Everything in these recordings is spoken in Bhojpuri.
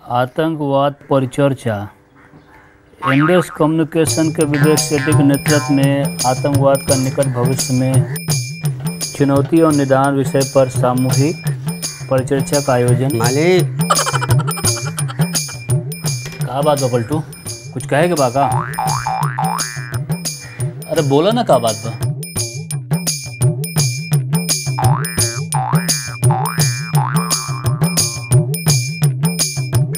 आतंकवाद पर चर्चा। इंडेक्स कम्युनिकेशन के विवेक सेठी के नेतृत्व में आतंकवाद का निकट भविष्य में चुनौती और निदान विषय पर सामूहिक परिचर्चा का आयोजन। मालिक कहा बात बा पलटू, कुछ कहेगा बा का? अरे बोला ना, का बात बा?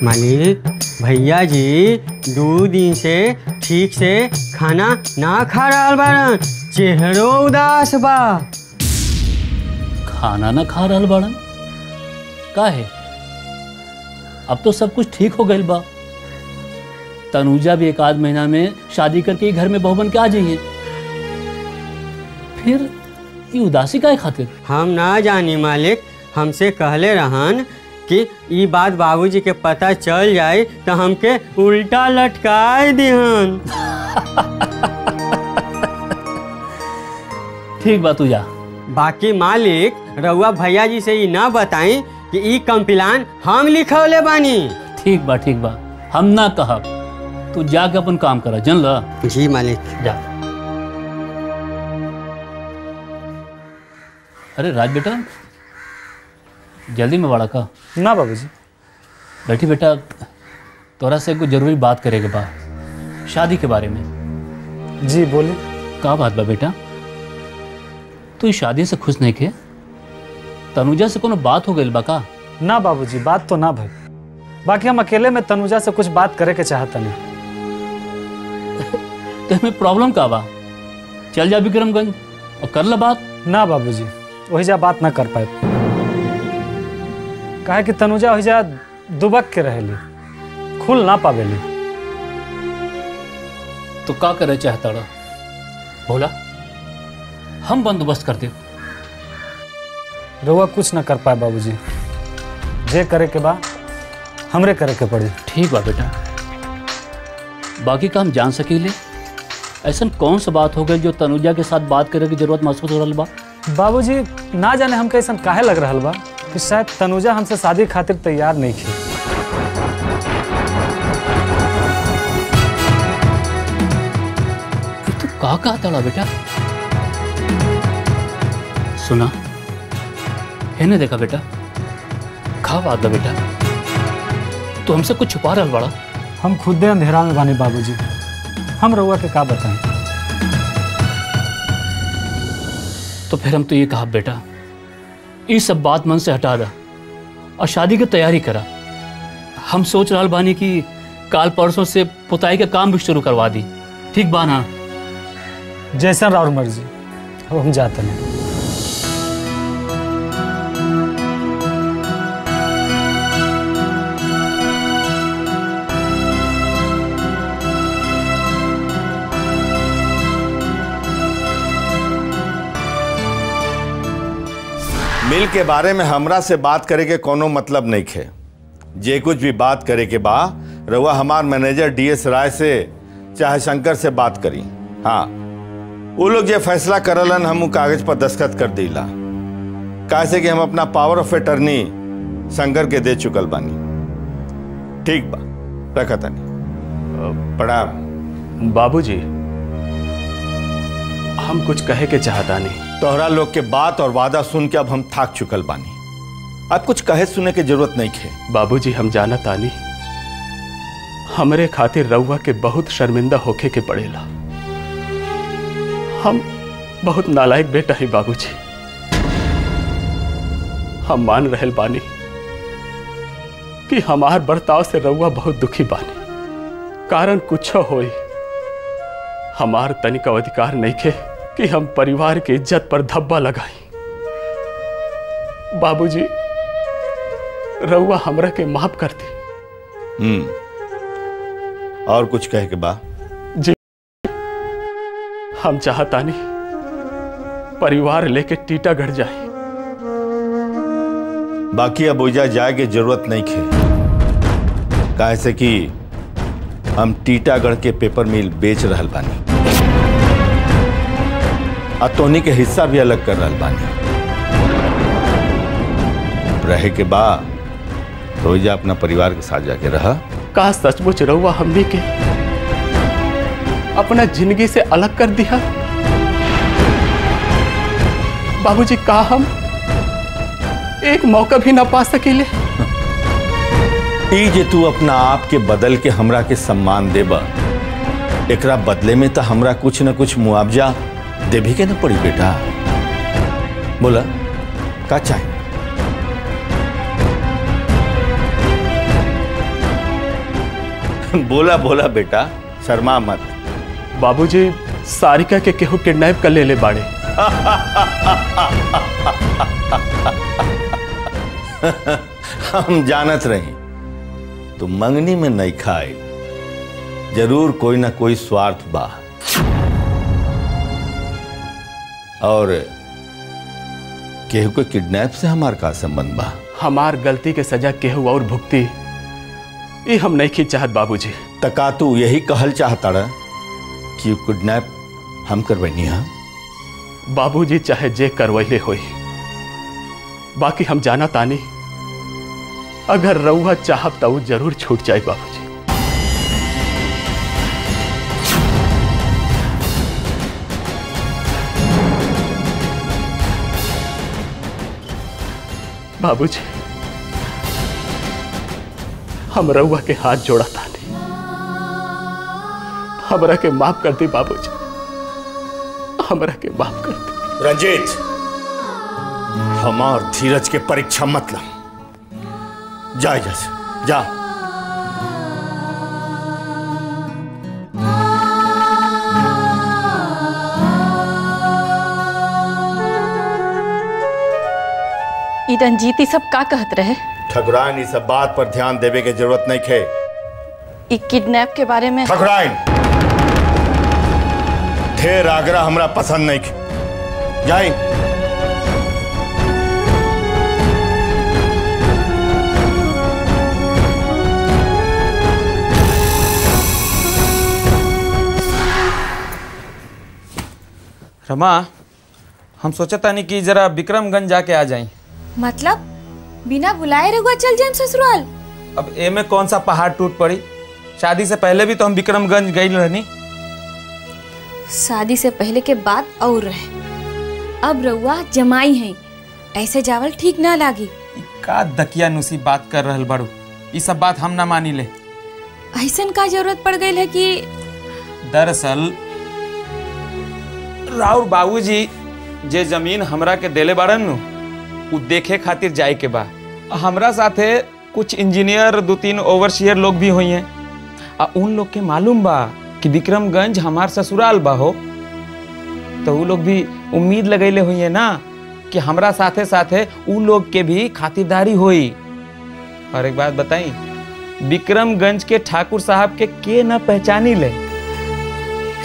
मालिक भैया जी 2 दिन से ठीक से खाना ना खा रहा बारन, चेहरो उदास बा। खाना ना खा रहल बाड़न? काहे? अब तो सब कुछ ठीक हो गइल बा। तनुजा भी 1 आध महीना में शादी करके घर में बहू बन के आ जाइए। फिर ये उदासी काहे खातिर? हम ना जानी मालिक, हमसे कहले रहन कि ये बात बाबूजी के पता चल जाए तो हमके उल्टा लटकाए दिहन। ठीक बात तू जा। बाकी मालिक रउआ भैया जी से ये ना बताई कि ई कंप्लान हम लिखौले बानी। ठीक बा, हम ना कहब। तू जाके अपन काम करा, जन ला। जी मालिक। जा। अरे राज बेटा, जल्दी में बड़ा का? ना बाबूजी। बैठी बेटा, तोरा से कुछ जरूरी बात करेगा बा, शादी के बारे में। जी बोले। का बात बा बेटा? तू इस शादी से खुश नहीं के? तनुजा से कोनो बात हो गई बा का? ना बाबूजी, बात तो ना भाई। बाकी हम अकेले में तनुजा से कुछ बात करे के चाहता नहीं। तो हमें प्रॉब्लम का बा? चल जा विक्रमगंज और कर ला बात। ना बाबूजी, वही जा बात ना कर पाए। कहे कि तनुजा वही जा दुबक के रहेली, खुल ना पावेली। तो का करे चाहता रहा? बोला, हम बंदोबस्त कर दे। रउआ कुछ ना कर पाए बाबूजी, जे करे के बा हमरे करे के पड़ी। ठीक बा बेटा, बाकी का हम जान सकीले? ऐसा कौन सा बात हो गई जो तनुजा के साथ बात करे की जरूरत महसूस हो रहा बा? बाबूजी ना जाने हमके ऐसा काहे लग रहा बा कि शायद तनुजा हमसे शादी खातिर तैयार नहीं थी। तो का कहता रहा बेटा? सुना है ना, देखा बेटा, खा बात बा बेटा, तो हमसे कुछ छुपा रहा बड़ा। हम खुदे अंधेरा में बानी बाबूजी, हम रउआ के का बताएं। तो फिर हम तो ये कहा बेटा, ये सब बात मन से हटा दा और शादी की तैयारी करा। हम सोच रहा बानी कि काल परसों से पुताई का काम भी शुरू करवा दी। ठीक बा ना? जैसा राउर मर्जी। अब हम जाते हैं। मिल के बारे में हमरा से बात करे के कोनो मतलब नहीं खे। जे कुछ भी बात करे के बा रउआ हमार मैनेजर DS राय से चाहे शंकर से बात करी। हाँ, वो लोग जो फैसला करलन हम कागज पर दस्तखत कर दीला, कैसे कि हम अपना पावर ऑफ अटर्नी शंकर के दे चुकल बानी। ठीक बा, रखा तनी। प्रणाम। बाबूजी, हम कुछ कहे के चाहता नहीं। तोहरा लोग के बात और वादा सुन के अब हम थाक चुकल बानी। अब कुछ कहे सुने की जरूरत नहीं है। बाबूजी, हम जाना तानी हमरे खातिर रउआ के बहुत शर्मिंदा होके के पड़ेला। हम बहुत नालायक बेटा ही बाबूजी। हम मान रहल बानी कि हमार बर्ताव से रउआ बहुत दुखी बानी। कारण कुछ होई, हमार तनिक अधिकार नहीं खे कि हम परिवार की इज्जत पर धब्बा लगाई। बाबूजी, रउआ हमरा के माफ कर दी। और कुछ कहे के बा? जी, हम चाहता नहीं परिवार लेके टीटागढ़ जाए। बाकी अब ओइजा जाए के जरूरत नहीं खे, कैसे कि हम टीटागढ़ के पेपर मिल बेच रहल बानी और तोहनी के हिस्सा भी अलग कर रहल बानी। रहे के बाद हो जा अपना परिवार के साथ जाके रहा। का सचमुच रहुआ हमने के अपना जिंदगी से अलग कर दिया? बाबूजी, का हम एक मौका भी ना पा सकेले? ई जे तू अपना आप के बदल के हमरा के सम्मान देबा, एकरा बदले में तो हमरा कुछ न कुछ मुआवजा देभी के न पड़ी बेटा। बोला का चाहिए? बोला बोला बेटा, शर्मा मत। बाबूजी, सारिका के केहू किडनैप कर ले बाड़े। हम जानत रही तो मंगनी में नहीं खाए, जरूर कोई ना कोई स्वार्थ बा। और केहू के किडनैप से हमार का संबंध बा? हमार गलती के सजा केहू और भुगती, ये हम नहीं खींच चाहत बाबूजी। तका तू यही कहल चाहता रहा कि किडनैप हम करवैनी? हाँ बाबूजी, चाहे जे करवैले होई, बाकी हम जाना तानी अगर रउआ चाहब तो जरूर छूट जाए बाबूजी। बाबूजी, हम रउआ के हाथ जोड़ा तानी, हमरा के माफ कर दी बाबूजी, हमरा के माफ कर दी। रंजीत, हमार धीरज के परीक्षा मत ला। जा जैसे जा। ई रंजीत ई सब का कहत रहे? ठकुराइन, इस सब बात पर ध्यान देवे के जरूरत नहीं खे। ई किडनैप के बारे में ठकुराइन, ढेर आगरा हमरा पसंद नहीं खे। जाई। रमा, हम सोचता नहीं कि जरा विक्रमगंज जाके आ जाएं। मतलब बिना बुलाए रघुआ चल जाए ससुराल? अब ए में कौन सा पहाड़ टूट पड़ी? शादी से पहले भी तो हम विक्रमगंज गई रहनी। शादी से पहले के बाद और रहे, अब रघुआ जमाई है, ऐसे जावल ठीक ना लागी। का दकिया नुसी बात कर रहल बाड़ू? ये सब बात हम ना मानी ले। ऐसन का जरूरत पड़ गई है कि? दरअसल राउर बाबूजी जे जमीन हमरा के देले बाड़न नु, उ देखे खातिर जाए के बा। हमरा साथे कुछ इंजीनियर, 2-3 ओवरसियर लोग भी हुई हैं। उन लोग के मालूम बा कि विक्रमगंज हमार ससुराल बा हो, तो उ लोग भी उम्मीद लगैले हुई है ना कि हमरा साथे साथे उ लोग के भी खातिरदारी होई। और एक बात बताई, विक्रमगंज के ठाकुर साहब के न पहचानी ले।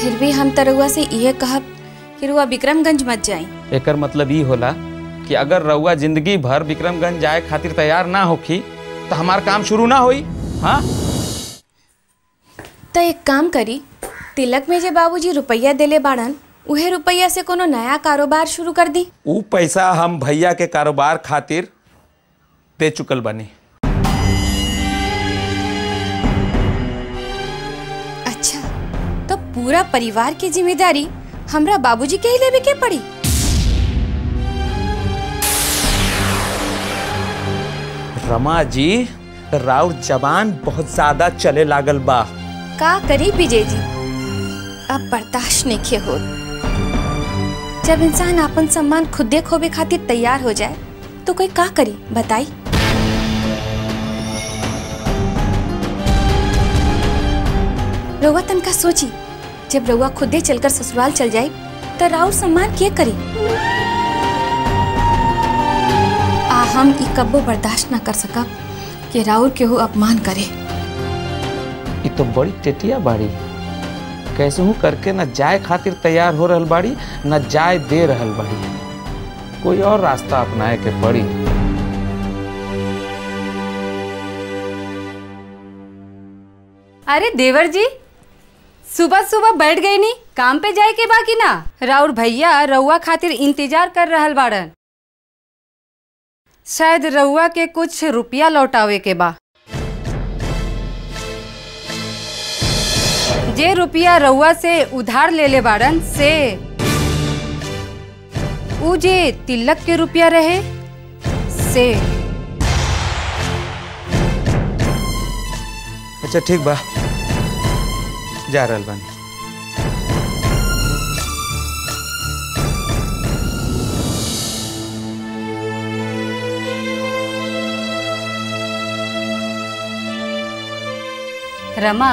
फिर भी हम तो रघुआ से यह कहब कि रघुआ विक्रमगंज मत जाई। एकर मतलब ई होला कि अगर रउआ जिंदगी भर विक्रमगंज जाए खातिर तैयार ना होखी तो हमार काम शुरू ना होई। हाँ, तो एक काम करी, तिलक में जे बाबूजी रुपया देले बाड़न, उहे रुपया से कोनो नया कारोबार शुरू कर दी। उ पैसा हम भैया के कारोबार खातिर दे चुकल बनी। अच्छा, तो पूरा परिवार की जिम्मेदारी हमरा बाबूजी के ही लेवे के पड़ी? रमा जी, राउर जबान बहुत ज्यादा चले लागल बा। का करी विजय जी, अब बर्दाश्त नहीं हो। जब इंसान अपन सम्मान खुदे खोबे खातिर तैयार हो जाए तो कोई का करी बताई? रउआ तनका सोची, जब रउआ खुदे चलकर ससुराल चल जाए तो राउर सम्मान के करी? हम ई कब्बो बर्दाश्त ना कर सका कि राउर केहू अपमान करे। ये तो बड़ी टेटिया बाड़ी, कैसे हूँ करके न जाए खातिर तैयार हो रहल बाड़ी, न जाए दे रहल बाड़ी। कोई और रास्ता अपनाए के पड़ी। अरे देवर जी, सुबह सुबह बैठ गई नी, काम पे जाए के बाकी ना? राउर भैया रउआ खातिर इंतजार कर रहल बाड़न। शायद रउआ के कुछ रुपया लौटावे के बा। जे रुपया रउआ से उधार लेले बाड़न से उ जे तिलक के रुपया रहे से। अच्छा ठीक बा, जा रहल बानी। रमा,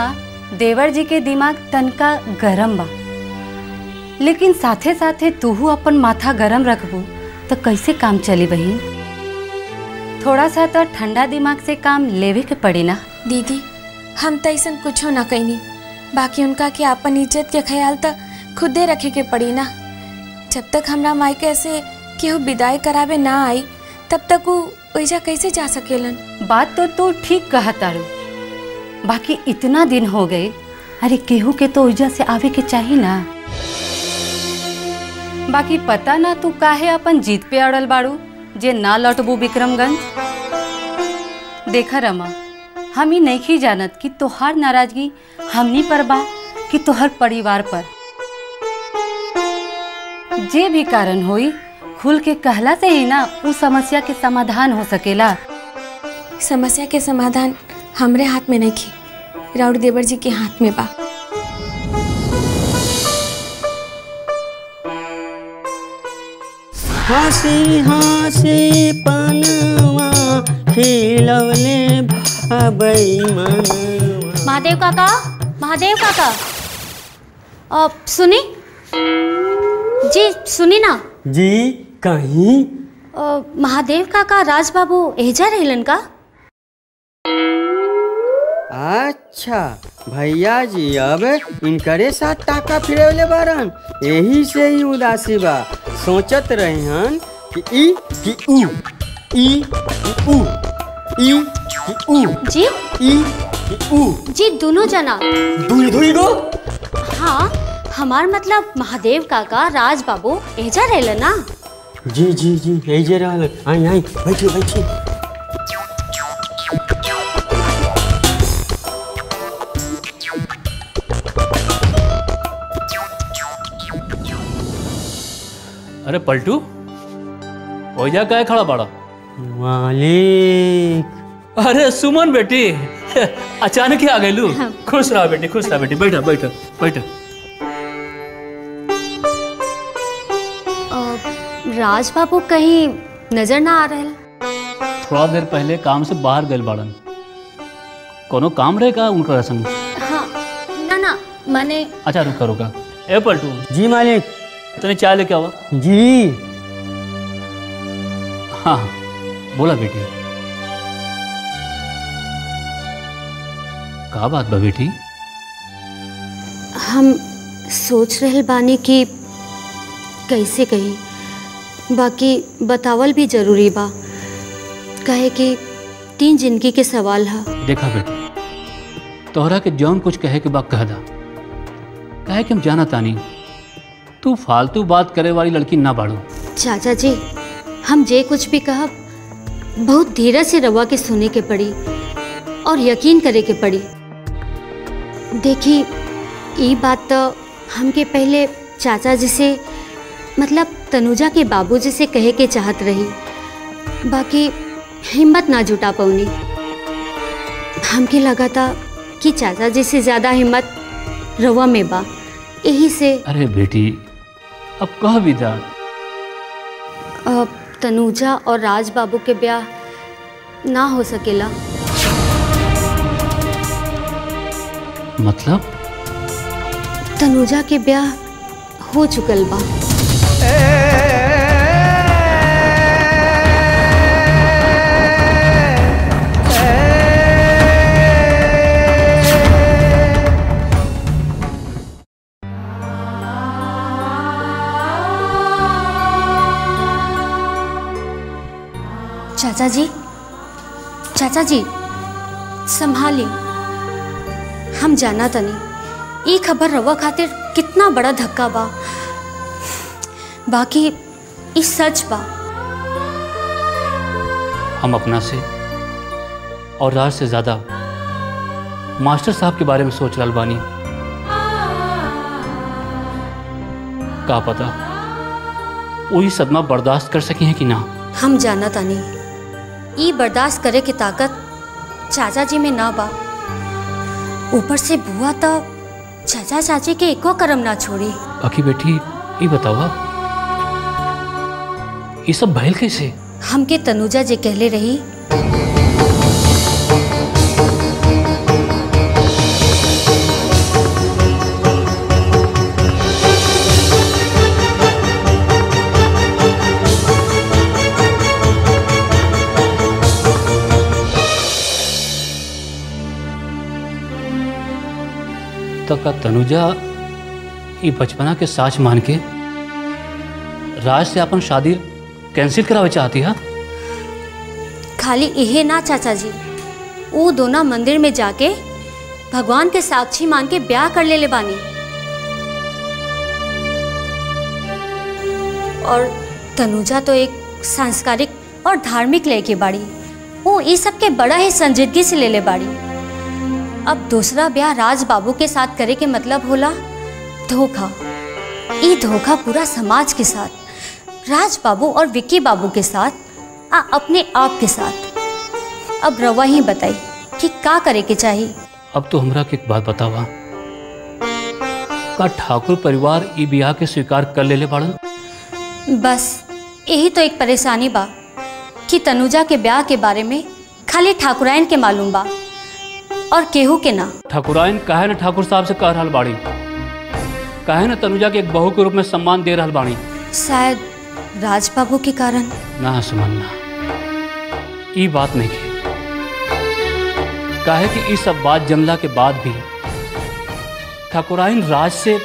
देवर जी के दिमाग तनका गरम बा, लेकिन साथे साथे तूहू अपन माथा गरम रखबू तो कैसे काम चली बहिन। थोड़ा सा तो ठंडा दिमाग से काम लेवे के पड़ी ना। दीदी हम तो ऐसा कुछो ना कहनी, बाकी उनका के अपन इज्जत के ख्याल तो खुदे रखे के पड़ी ना। जब तक हमरा मायके से केहू विदाई करावे ना आई तब तक वो ओइजा कैसे जा सकेलन। बात तो तू ठीक कहा तारू, बाकी इतना दिन हो गए, अरे केहू के तो ओइजा से आवे के चाहिए ना। बाकी पता ना तू काहे अपन जीत पे अड़ल बाड़ू जे ना लौटबू विक्रमगंज। देखा रमा, हम ही नहीं जानत कि तोहार नाराजगी हमनी पर बा कि तोहर परिवार पर। जे भी कारण होई खुल के कहला से ही ना उस समस्या के समाधान हो सकेला। समस्या के समाधान हमरे हाथ में नहीं खी, राउर देवर जी के हाथ में बा। हंसी हंसी पनवा खिलौले भाई मनवा। महादेव काका, महादेव काका, सुनी जी, सुनी ना जी। कहीं महादेव काका राज बाबू एजा रहलन का? अच्छा भैया जी अब इनकरे साथ टाका फिरवले बारन, यही से ही उदासी बा। सोचत रहे हन कि ई कि ऊ, ई कि ऊ, ई कि ऊ, जी ई कि ऊ, जी दोनों जना दुई गो। हाँ, हमार मतलब महादेव काका राज बाबू एजा रहलन ना। जी जी जी एजे रहलन। आई आई बैठी बैठी। अरे पलटू, ओइजा काहे खड़ा बाड़ा? मालिक। अरे सुमन बेटी, अचानक ही आ गइलू। खुश रहा बेटी, खुश रहा बेटी। बैठा बैठा बैठा। राज बाबू कहीं नजर ना आ रहे? थोड़ा देर पहले काम से बाहर गए बाड़न। कोनो काम रहेगा उनका संग? हाँ, ना ना माने। अच्छा रुका रुका। ए पलटू। जी मालिक। तने चाय लेके आवा। जी। हाँ बोला बेटी। का बात बा बेटी? हम सोच रहे बानी कि कैसे कही, बाकी बतावल भी जरूरी बा, कहे कि 3 जिंदगी के सवाल है। देखा बेटी, तोहरा के जौन कुछ कहे के बा कह दा, कहे कि हम जाना तानी तू फालतू बात करे वाली लड़की ना बाड़ू। चाचा जी, हम जे कुछ भी कहब बहुत धीरज से रवा के सुने के पड़ी और यकीन करे के पड़ी। देखी ये बात तो हमके पहले चाचा जी से मतलब तनुजा के बाबूजी से कहे के चाहत रही, बाकी हिम्मत ना जुटा पौनी। हमके लगा था कि चाचा जी से ज़्यादा हिम्मत रवा में बा, यही से। अरे बेटी अब कह भी दा। अब तनुजा और राज बाबू के ब्याह ना हो सकेला। मतलब? तनुजा के ब्याह हो चुकल बा। चाचा जी संभाली। हम जाना तनी ये खबर रवा खातिर कितना बड़ा धक्का बा, बाकी इस सच बा। हम अपना से और राज से ज़्यादा मास्टर साहब के बारे में सोच रहल बानी। का पता वही सदमा बर्दाश्त कर सकी हैं कि ना। हम जाना तानी ई बर्दाश्त करे की ताकत चाचा जी में ना बा। ऊपर से बुआ तो चाचा चाची के एको करम ना छोड़ी। अकी बेटी ये बतावा ये सब भइल कैसे? हमके तनुजा जी कहले रही तो का तनुजा ये बचपना के साच मान के राज से अपन शादी कैंसिल करावे चाहती है? खाली यही ना चाचा जी, वो दोनों मंदिर में जाके भगवान के साक्षी मान के ब्याह कर ले बानी। और तनुजा तो एक सांस्कारिक और धार्मिक लय की बाड़ी, वो इस सब के बड़ा ही संजीदगी से ले बाड़ी। अब दूसरा ब्याह राज बाबू के साथ करे के मतलब होला धोखा। ये धोखा पूरा समाज के साथ, राज बाबू और विक्की बाबू के साथ, अपने आप के साथ। अब रवा ही बताई कि का करे के चाहिए। अब तो हमरा के एक बात बतावा, का ठाकुर परिवार ई ब्याह के स्वीकार कर ले बाड़न? बस यही तो एक परेशानी बा कि तनुजा के ब्याह के बारे में खाली ठाकुराइन के मालूम बा और केहू के ना। ठाकुराइन काहे न ठाकुर साहब से कह रहल बाड़ी, काहे न तनुजा के एक बहू के रूप में सम्मान दे रहल बाड़ी? शायद राज बाबू के कारण। ना सुमन्ना, ये बात नहीं है। काहे कि इस सब बात जमला के बाद भी ठाकुराइन राज से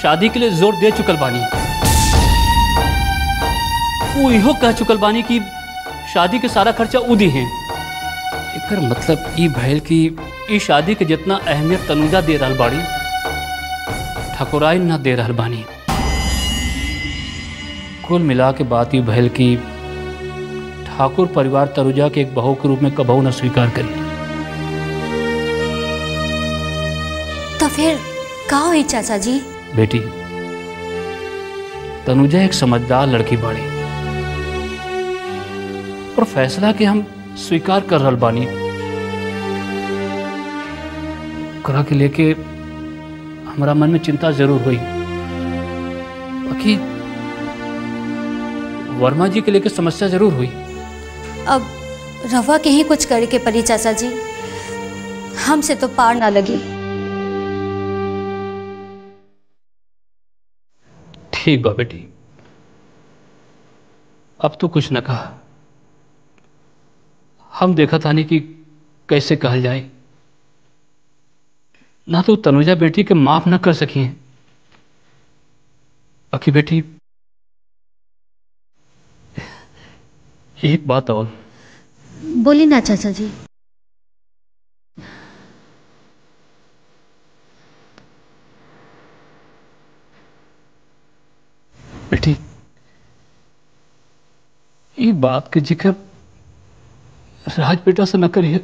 शादी के लिए जोर दे चुकल बानी। वो इहो कह चुकल बानी कि शादी के सारा खर्चा उदी हैं। एकर मतलब ये भैल कि ई शादी के जितना अहमियत तनुजा दे रहल बाड़ी, ठाकुराइन ना दे रहल बानी। कुल मिला के बात ये भैल कि ठाकुर परिवार तनुजा के एक बहू के रूप में कबहू न स्वीकार करी। तो फिर का हुई चाचा जी? बेटी, तनुजा एक समझदार लड़की बाड़ी और फैसला के हम स्वीकार कर रहल बानी। करा के लेके हमारा मन में चिंता जरूर हुई, बाकी वर्मा जी के लेके समस्या जरूर हुई। अब रवा के ही कुछ करे के पड़ी चाचा जी, हमसे तो पार ना लगी। ठीक बा बेटी, अब तो कुछ न कहा। हम देखा था नहीं कि कैसे कहल जाए। ना तो तनुजा बेटी के माफ न कर सकी हैं। बाकी बेटी एक बात और। बोली ना चाचा जी। बेटी ये बात के जिक्र राज बेटा से न करिए,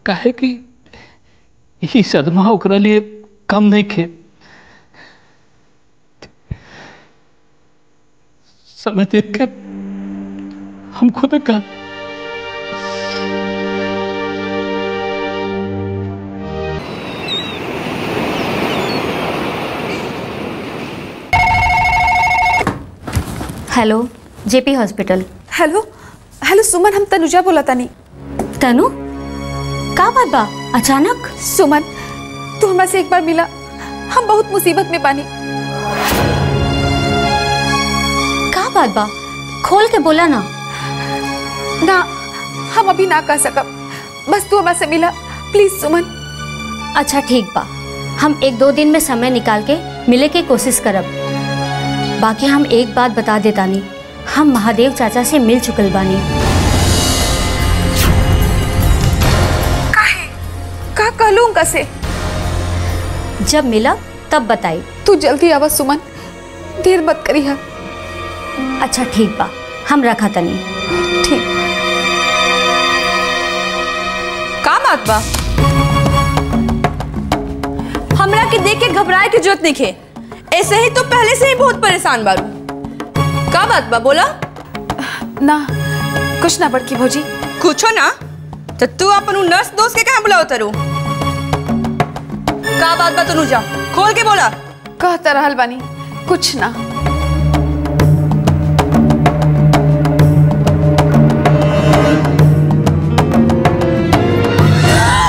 काहे कि ये सदमा ओकरा लिए कम नहीं खे। समय देख कर हम खुद का hello, JP hospital. Hello hello Suman, हम तनुजा बोला तानी। तनु, का बात बा अचानक? सुमन, तू हमरा से एक बार मिला, हम बहुत मुसीबत में बानी। का बात बा, खोल के बोला ना। ना, हम अभी ना कह सकब, बस तू हमरा से मिला प्लीज सुमन। अच्छा ठीक बा, हम 1-2 दिन में समय निकाल के मिले के कोशिश करब। बाकी हम एक बात बता देतानी, हम महादेव चाचा से मिल चुकल बानी। का कहलूं उनका से? जब मिला तब बताई। तू जल्दी आवा सुमन, देर मत करी है। अच्छा ठीक बा, हम रखा तनी। ठीक। का बात बा? हमरा के देख के घबराए के जरूरत नहीं खे। ऐसे ही तो पहले से ही बहुत परेशान बारू। का बात बा बोला? ना कुछ ना बड़की भौजी। कुछो ना? तो तू अपन उ नर्स दोस्त के कहाँ बुलाओ तरू? का बात बा तनुजा? खोल के बोला। कहता रहल बानी कुछ ना।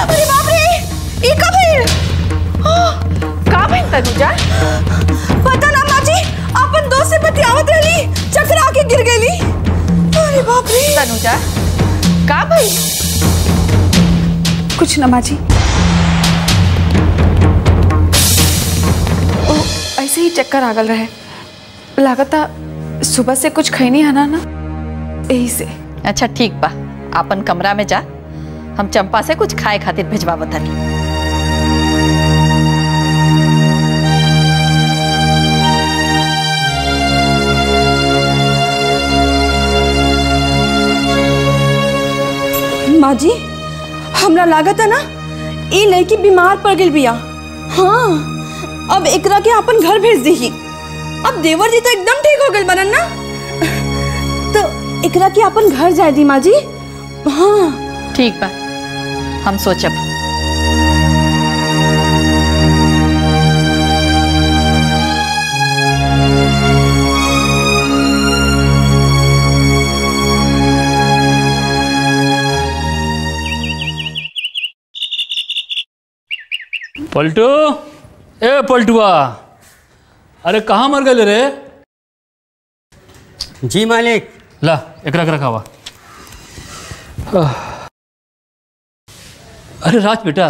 अरे बाप रे, ये का भइल? का भइल तनुजा? पता ना माँ जी, अपन दोस्त से बतियावत रहली, चकरा के गिर गईली। अरे बाप रे। तनुजा का भइल? कुछ ना माँ जी, ओ ऐसे ही चक्कर आ गल रहे। लागता सुबह से कुछ खैनी है ना यही से। अच्छा ठीक बा, अपन कमरा में जा, हम चंपा से कुछ खाए खातिर भेजवावत हनी। माँ जी, हमरा लागत है ना ये लड़की बीमार पड़ गई बिया। हाँ, अब एकरा के अपन घर भेज दी। अब देवर जी तो एकदम ठीक हो गए बनन ना, तो एकरा के अपन घर जाए दी माँ जी। हाँ ठीक बा, हम सोचब। पलटू, ए पलटुआ, अरे कहाँ मर गए रे? जी मालिक। ला एक रखा हुआ। अरे राज बेटा,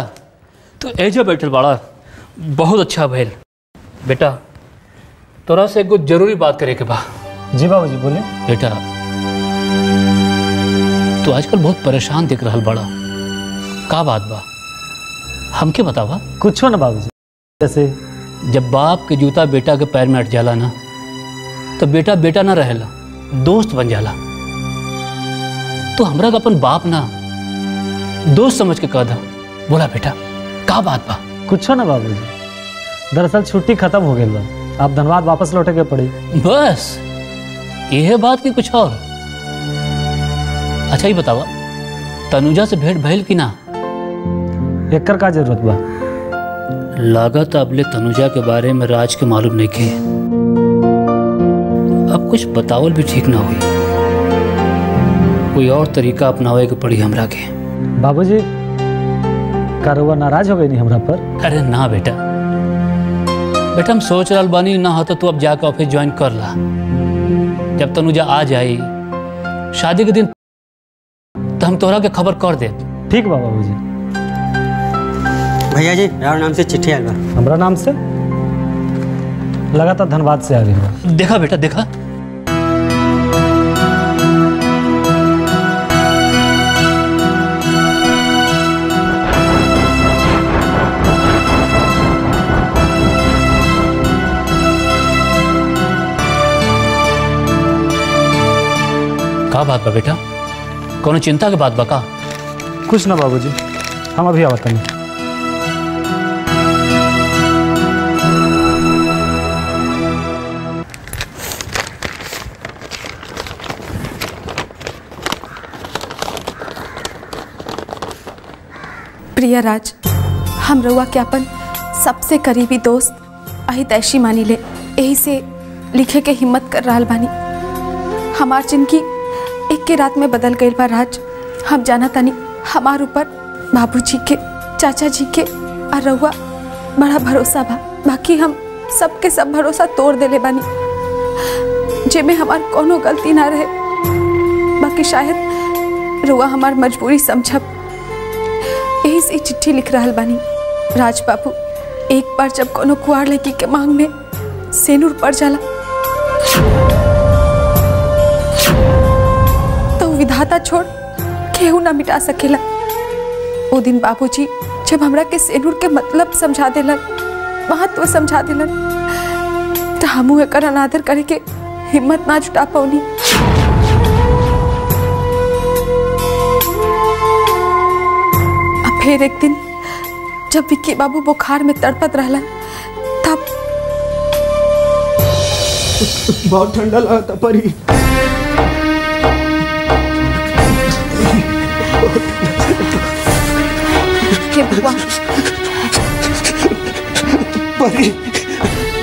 तू एजा बैठल बाड़ा, बहुत अच्छा भइल। बेटा तोरा से कुछ जरूरी बात करे के बा। जी बाबूजी बोलिए। बेटा तू आजकल बहुत परेशान दिख रहल बड़ा, का बात बा? हमके बतावा। कुछ हो ना बाबूजी। जैसे जब बाप के जूता बेटा के पैर में अट जाला ना, तो बेटा बेटा ना रहेला, दोस्त बन जाला। तो हमरा का अपन बाप ना दोस्त समझ के कह दा। बोला बेटा का बात बा? कुछ हो ना बाबूजी, दरअसल छुट्टी खत्म हो गई बा, आप धनबाद वापस लौटे के पड़ी। बस यह बात की कुछ और? अच्छा ही बतावा, तनुजा से भेंट भइल कि ना? एकर का जरूरत बा? लागत अबले तनुजा के बारे में राज के मालूम नहीं के। अब कुछ बतावल भी ठीक ना हुई, कोई और तरीका अपनावे के पड़ी हमरा के। बाबूजी कारोबार नाराज हो गई नहीं हमरा पर? अरे ना बेटा, बेटा हम सोच रहा बानी ना होता तू अब जाकर ऑफिस ज्वाइन कर ला। जब तनुजा आ जाई शादी के दिन तो हम तोहरा के खबर कर दे। ठीक बा बाबूजी। भैया जी राव नाम से चिट्ठी आयल बा। हमरा नाम से? लगातार धनबाद से आ गई बा। देखा बेटा देखा। का बात बा बेटा? कोनो चिंता के बात बा का? कुछ ना बाबूजी, हम अभी आवत नहीं। प्रिया राज, हम रउआ के अपन सबसे करीबी दोस्त अहितैषी मानी ले, यही से लिखे के हिम्मत कर रहा बानी। हमार जिंदगी एक के रात में बदल गई बा राज। हम जाना तानी हमार ऊपर बाबूजी के, चाचा जी के और रउआ बड़ा भरोसा बा। बाकी हम सबके सब भरोसा तोड़ देले बानी, जेमे हमार कोनो गलती ना रहे। बाकी शायद रउआ हमार मजबूरी समझब, यही से चिट्ठी लिख रहा बानी। राज बाबू, एक बार जब कोनो कुआर लड़की के मांग में सेनुर पड़ जाला तो विधाता छोड़ केहू ना मिटा सकेला। वो दिन बाबूजी जब हमरा के सेनुर के मतलब समझा देलन, महत्व समझा देलन, तो हमू एकर अनादर करे के हिम्मत ना जुटा पौनी। फिर एक दिन जब विक्की बाबू बुखार में तड़पत रहलन तब बहुत ठंडा लगा था परी। हे भगवान परी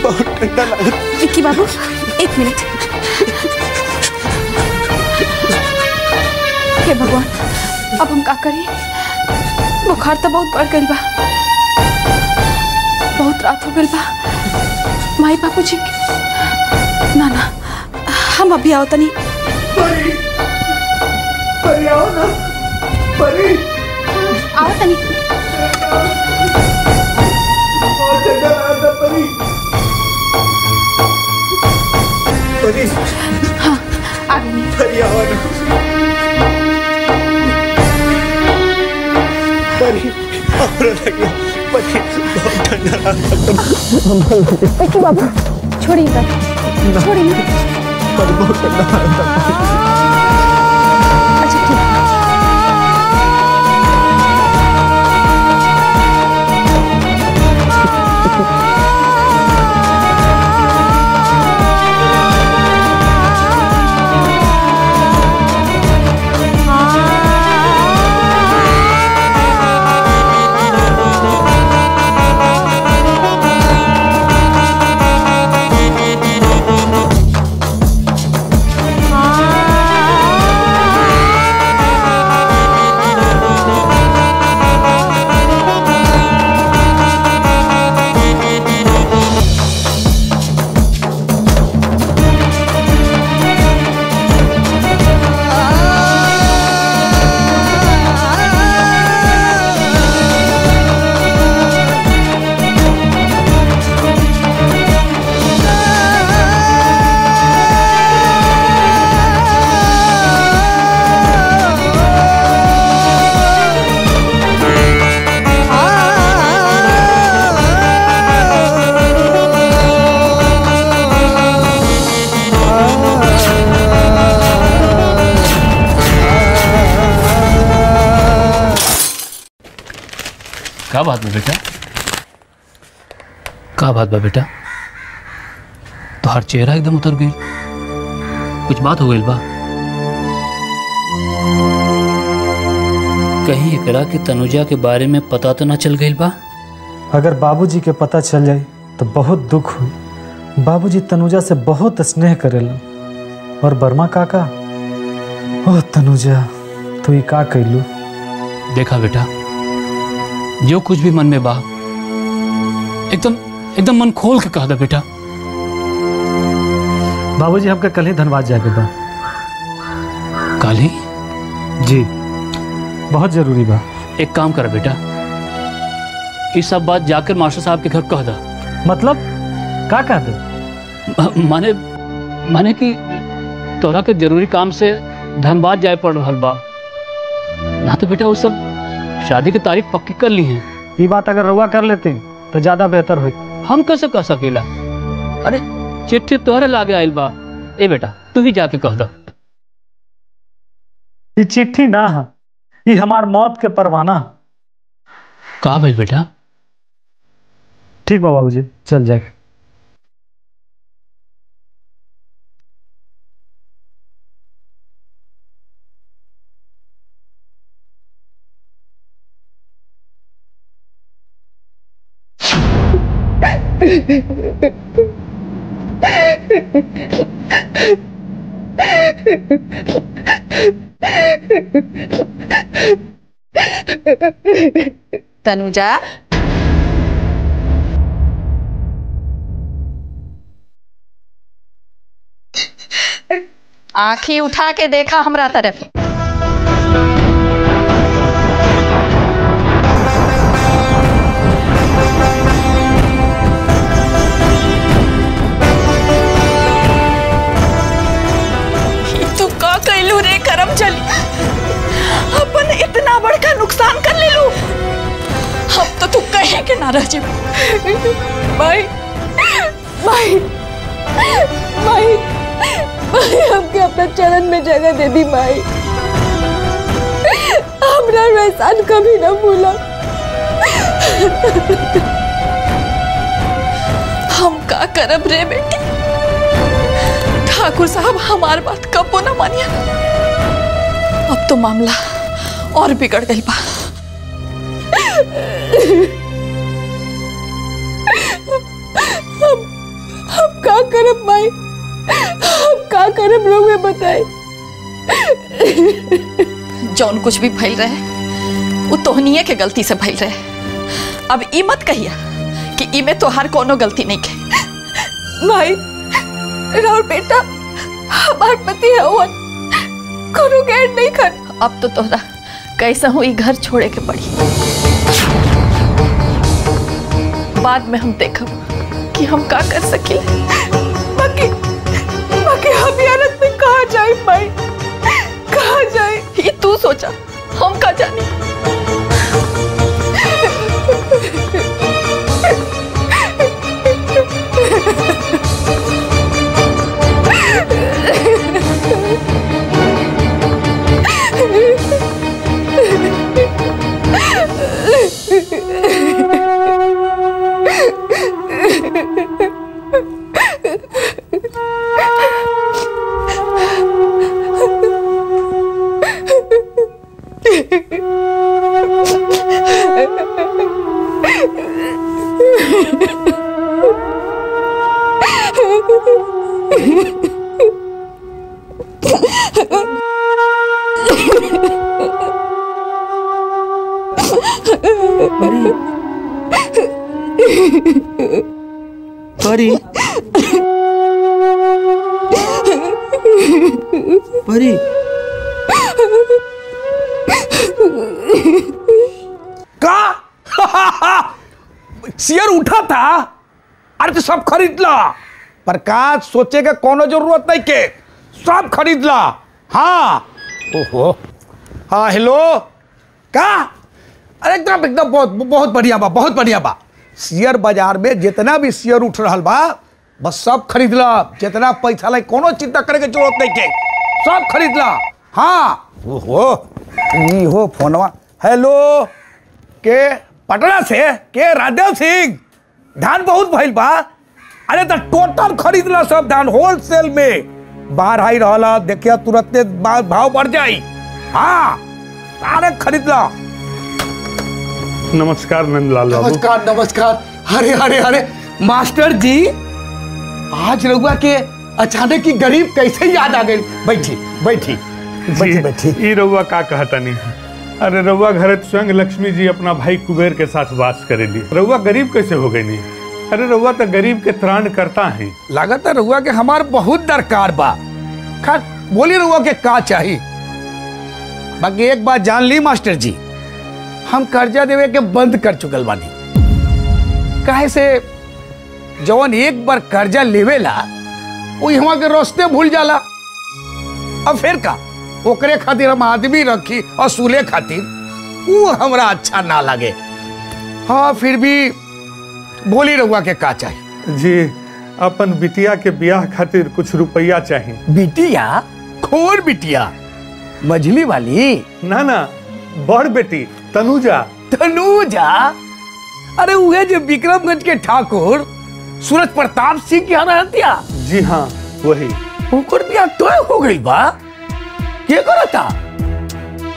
बहुत ठंडा लगा। विक्की बाबू एक मिनट। हे भगवान अब हम का करी? बुखार तो बहुत बढ़ गई बा, बहुत रात हो गई बा। माई बाबू जी ना ना हम अभी आओ तनी। परी परी आओ ना परी आओ तनी। बहुत ठंडा लगा था परी। परी हाँ आ गई। परी आओ ना परी। परी बहुत ठंडा लगा था। विक्की बाबू छोड़िए छोड़िए। परी बहुत ठंडा लगा था। अच्छा ठीक। क्या बात है बेटा? क्या बात बा बेटा? तो हर चेहरा एकदम उतर गई। कुछ बात हो गई बा? कहीं एकरा के तनुजा के बारे में पता तो ना चल गई बा? अगर बाबूजी के पता चल जाए तो बहुत दुख हुई। बाबूजी तनुजा से बहुत स्नेह करेलन। और बर्मा काका, ओह तनुजा तू ही का कैलू? देखा बेटा, जो कुछ भी मन में बा एकदम एकदम मन खोल के कह दे बेटा। बाबूजी हमके कल ही धनबाद जाके बा। कल ही? जी बहुत जरूरी बा। एक काम कर बेटा, ये सब बात जाकर मास्टर साहब के घर कह दा। मतलब का कह दे? माने कि तोरा के जरूरी काम से धनबाद जाए पड़ रहा बा ना। तो बेटा वो सब शादी की तारीख पक्की कर ली है। ये बात अगर रउआ कर लेते तो ज्यादा बेहतर हो। हम कैसे कह सकेला? अरे चिट्ठी तोहरे लागे आइल बा। ए बेटा तू ही जाके कह दो। ये चिट्ठी ना है, ये हमार मौत के परवाना। कहा भाई बेटा? ठीक बा बाबूजी, चल जाए। तनुजा, आंखें उठा के देखा हमरा तरफ। तू का कैलू रे करम चली? अपन इतना बड़का नुकसान कर ले लू। अब तो तू कहे के ना रह जी। भाई भाई भाई भाई हमके अपना चरण में जगह दे दी। भाई हमरा एहसान कभी ना भूला। हम का करब रे बेटी? ठाकुर साहब हमार बात कबो ना मानिया। अब तो मामला और बिगड़ गई बा। हम का करब माई? हम का करब रहुए बताए? जौन कुछ भी भइल रहे वो तोहनिए के गलती से भइल रहे। अब ई मत कहिया कि ई में तोहार कोनो गलती नहीं के। माई राउर बेटा हमार पति है, कोनो गैर नहीं कर। अब तो तोहरा कैसा हुई घर छोड़े के पड़ी। बाद में हम देखब कि हम का कर सके। बाकी हम हालत में कहाँ जाए माई? कहाँ जाए? ये तू सोचा, हम का जाने। परी परी का शेयर उठा था। अरे तो सब खरीद ला। प्रकाश सोचे के कोनो जरूरत नहीं के, सब खरीद ला। हाँ ओहो हाँ हेलो का? अरे एकदम बहुत बढ़िया बा, बहुत बढ़िया बा। शेयर बाजार में जितना भी शेयर उठ रहा बा बस सब खरीद ला। जितना पैसा लगे कोनो चिंता करे के जरूरत नहीं के, सब खरीद ला। हाँ ओहो ई हो फोनवा। हेलो के पटना से के राधेव सिंह, धान बहुत भइल बा। अरे तो टोटल खरीद ला सब धान होलसेल में। बाहर आई रहा देखिए तुरंत भाव बढ़ जाई। हाँ सारे खरीद ला। नमस्कार नंदलाल बाबू। नमस्कार नमस्कार। अरे अरे अरे मास्टर जी, आज रउआ के अचानक की गरीब कैसे याद आ गई? बैठी बैठी बैठी। ई रउआ का कहता नहीं। अरे रउआ घर स्वयं लक्ष्मी जी अपना भाई कुबेर के साथ वास करेली। रउआ गरीब कैसे हो गई नहीं? अरे रउआ तो गरीब के त्राण करता है। लागत है रउआ के हमार बहुत दरकार बा। खैर बोली रउआ के का चाहिए। बाकी एक बात जान ली मास्टर जी, हम कर्जा देवे के बंद कर चुकल बानी। काहे से जवन एक बार कर्जा लेवेला वो यहाँ के रास्ते भूल जाला। अब फिर का ओकरे खातिर हम आदमी रखी असूले खातिर, वो हमरा अच्छा ना लगे। हाँ फिर भी बोली रहुआ के का चाहिए? जी अपन बिटिया के ब्याह खातिर कुछ रुपया चाहिए। बिटिया? खोर बिटिया? मझली वाली? ना ना बड़ बेटी तनुजा। तनुजा? अरे वह जो विक्रमगंज के ठाकुर सूरज प्रताप सिंह के यहाँ रहतिया? जी हाँ वही। ओकर बियाह तय हो गई बा? के करता?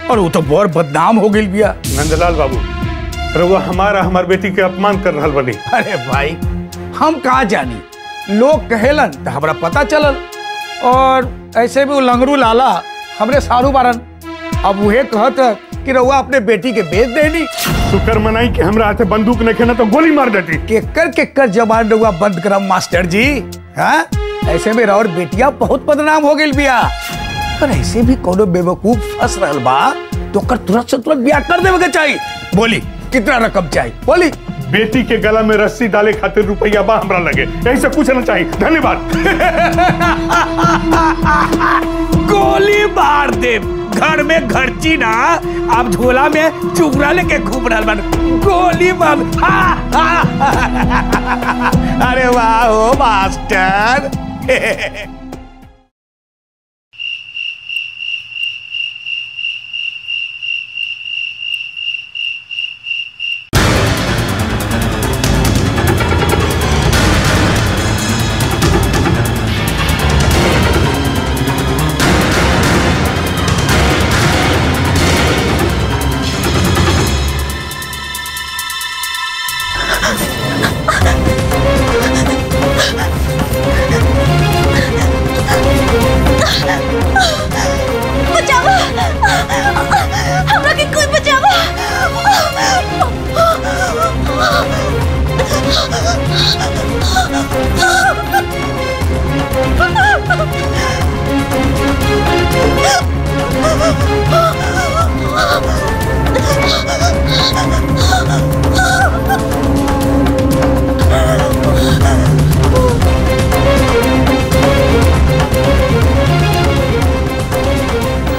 और वो तो बहुत बदनाम हो गई बिया। नंदलाल बाबू रउआ हमार बेटी के अपमान कर रहा बनी। अरे भाई हम कहा जानी, लोग कहेलन तो हमरा पता चलल। और ऐसे भी वो लंगरू लाला हमरे सारू बारन। अब वह कहत कि रउआ अपने बेटी के बेच देनी। शुक्र मनाई कि हमरा हाथे बंदूक नहीं खेना तो गोली मार देती। केकर जबान रउआ बंद करम मास्टर जी। हाँ ऐसे में और बेटिया बहुत बदनाम हो गई बिया। पर ऐसे भी कोनो बेवकूफ फंस रहल बा तो कर तुरंत से तुरंत ब्याह कर देवे के चाहिए। बोली कितना रकम चाहिए? बोली। बेटी के गला में रस्सी डाले खातिर रुपया बा हमरा लगे, ऐसे कुछ ना चाहिए। धन्यवाद। गोली मार दे। घर में घरची ना, आप झोला में चुगरा लेके घूम रहा बन। गोली मार। अरे वाह हो मास्टर। बचावा, हमरा के कोई बचावा।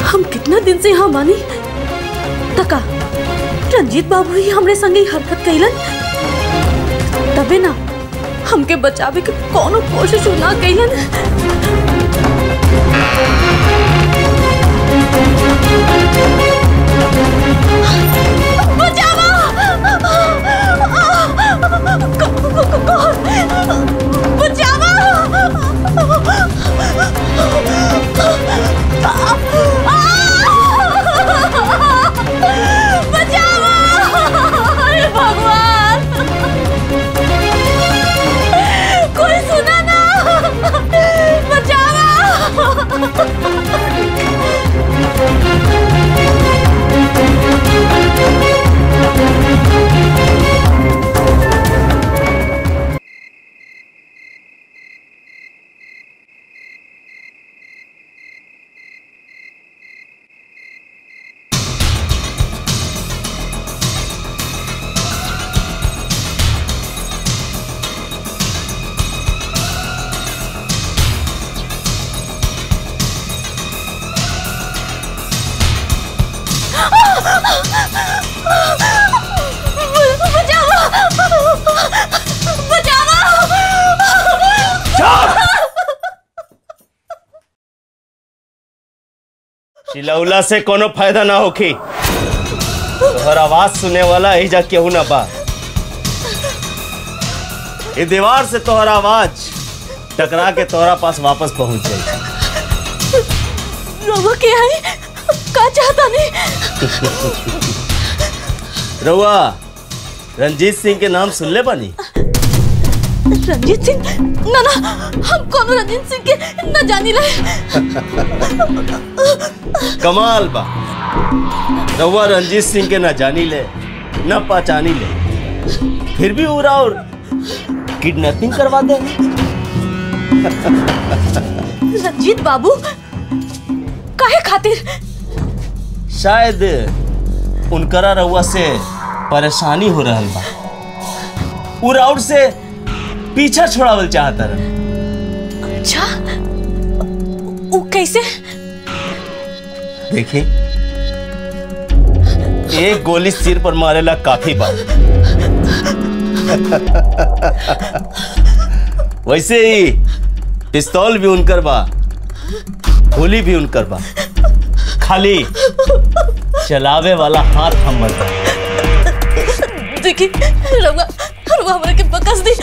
हम कितना दिन से यहाँ बानी तका रंजीत बाबू ही हमरे संगे हरकत कैलन, तबे ना हमके बचावे के कोनो कोशिश ना कैलन। चिल्लौला से कोनो फायदा ना होखी। तोहर आवाज सुने वाला एहिजा केहू ना बा। ये दीवार से तोहर आवाज टकरा के तोहरा पास वापस पहुंच जाए। रउआ के आई का चाहता नहीं? रउआ रंजीत सिंह के नाम सुन ले बानी? रंजीत सिंह? ना ना, हम कौन रंजीत सिंह के न जानी ले। कमाल बा, रउआ रंजीत सिंह के न जानी ले न पहचानी ले, फिर भी उरा और किडनैपिंग करवा दे। रंजीत बाबू काहे खातिर? शायद उनकरा रउआ से परेशानी हो रहल बा, उरा और से पीछा छोड़ावल चाहता रहा। अच्छा, वो कैसे? देखिए, एक गोली सिर पर मारेला काफी बा। वैसे ही पिस्तौल भी उनकर बा, गोली भी उनकर बा, खाली चलावे वाला हाथ हमर बा। देखिए, रउआ हमरा के बकस दी।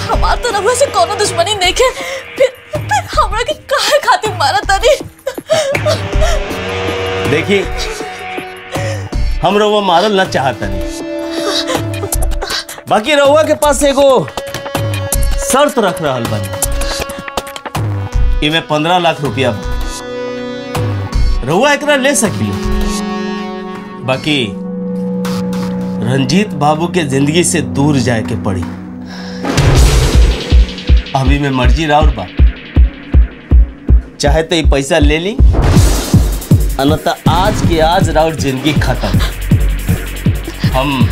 हमार तो रउआ से कोनो दुश्मनी नहीं है, फिर हमरा के काहे खातिर मारा तानी? देखिए, हम रउआ मारल ना चाहता नहीं, बाकी रउआ के पास एगो शर्त रख रहल बानी। इमे 15 लाख रुपया बा, रउआ एकरा ले सकी, बाकी रंजीत बाबू के जिंदगी से दूर जाए के पड़ी। अभी में मर्जी राउर बा, चाहे तो ये पैसा ले ली, अन्यथा आज के आज राउर जिंदगी खत्म। हम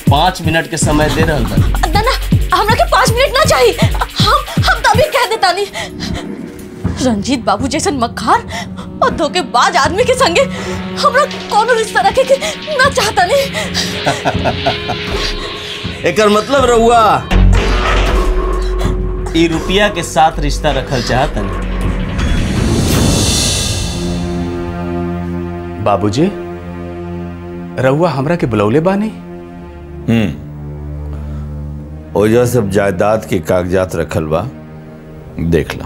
5 मिनट के समय दे रहे हैं। ना ना, हमरा के 5 मिनट ना चाहिए। हम तभी कह देता नहीं। रंजीत बाबू जैसन मक्कार और धोखेबाज आदमी के संगे हमरा कोनो रिश्ता रखे के ना चाहता नहीं। एकर मतलब रहुआ ई रुपया के साथ रिश्ता रखल चाहता नहीं। बाबूजी, रहुआ हमरा के बुलौले बानी? ओजा सब जायदाद के कागजात रखल बा, देख ला।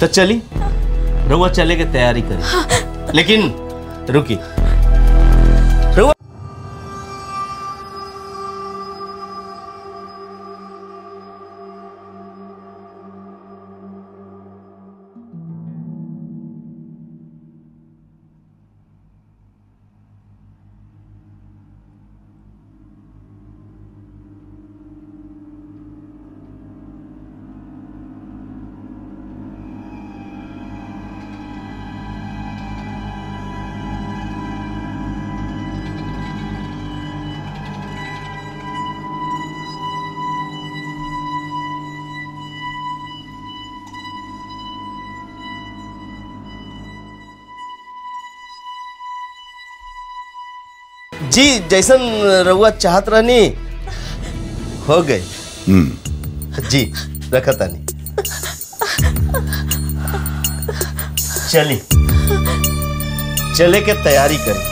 तो चली, रहुआ चले के तैयारी करी। लेकिन रुकी, रहुआ जी जैसन रउआ चाहत रहनी हो गए। जी रखा तानी। चली चले के तैयारी करी।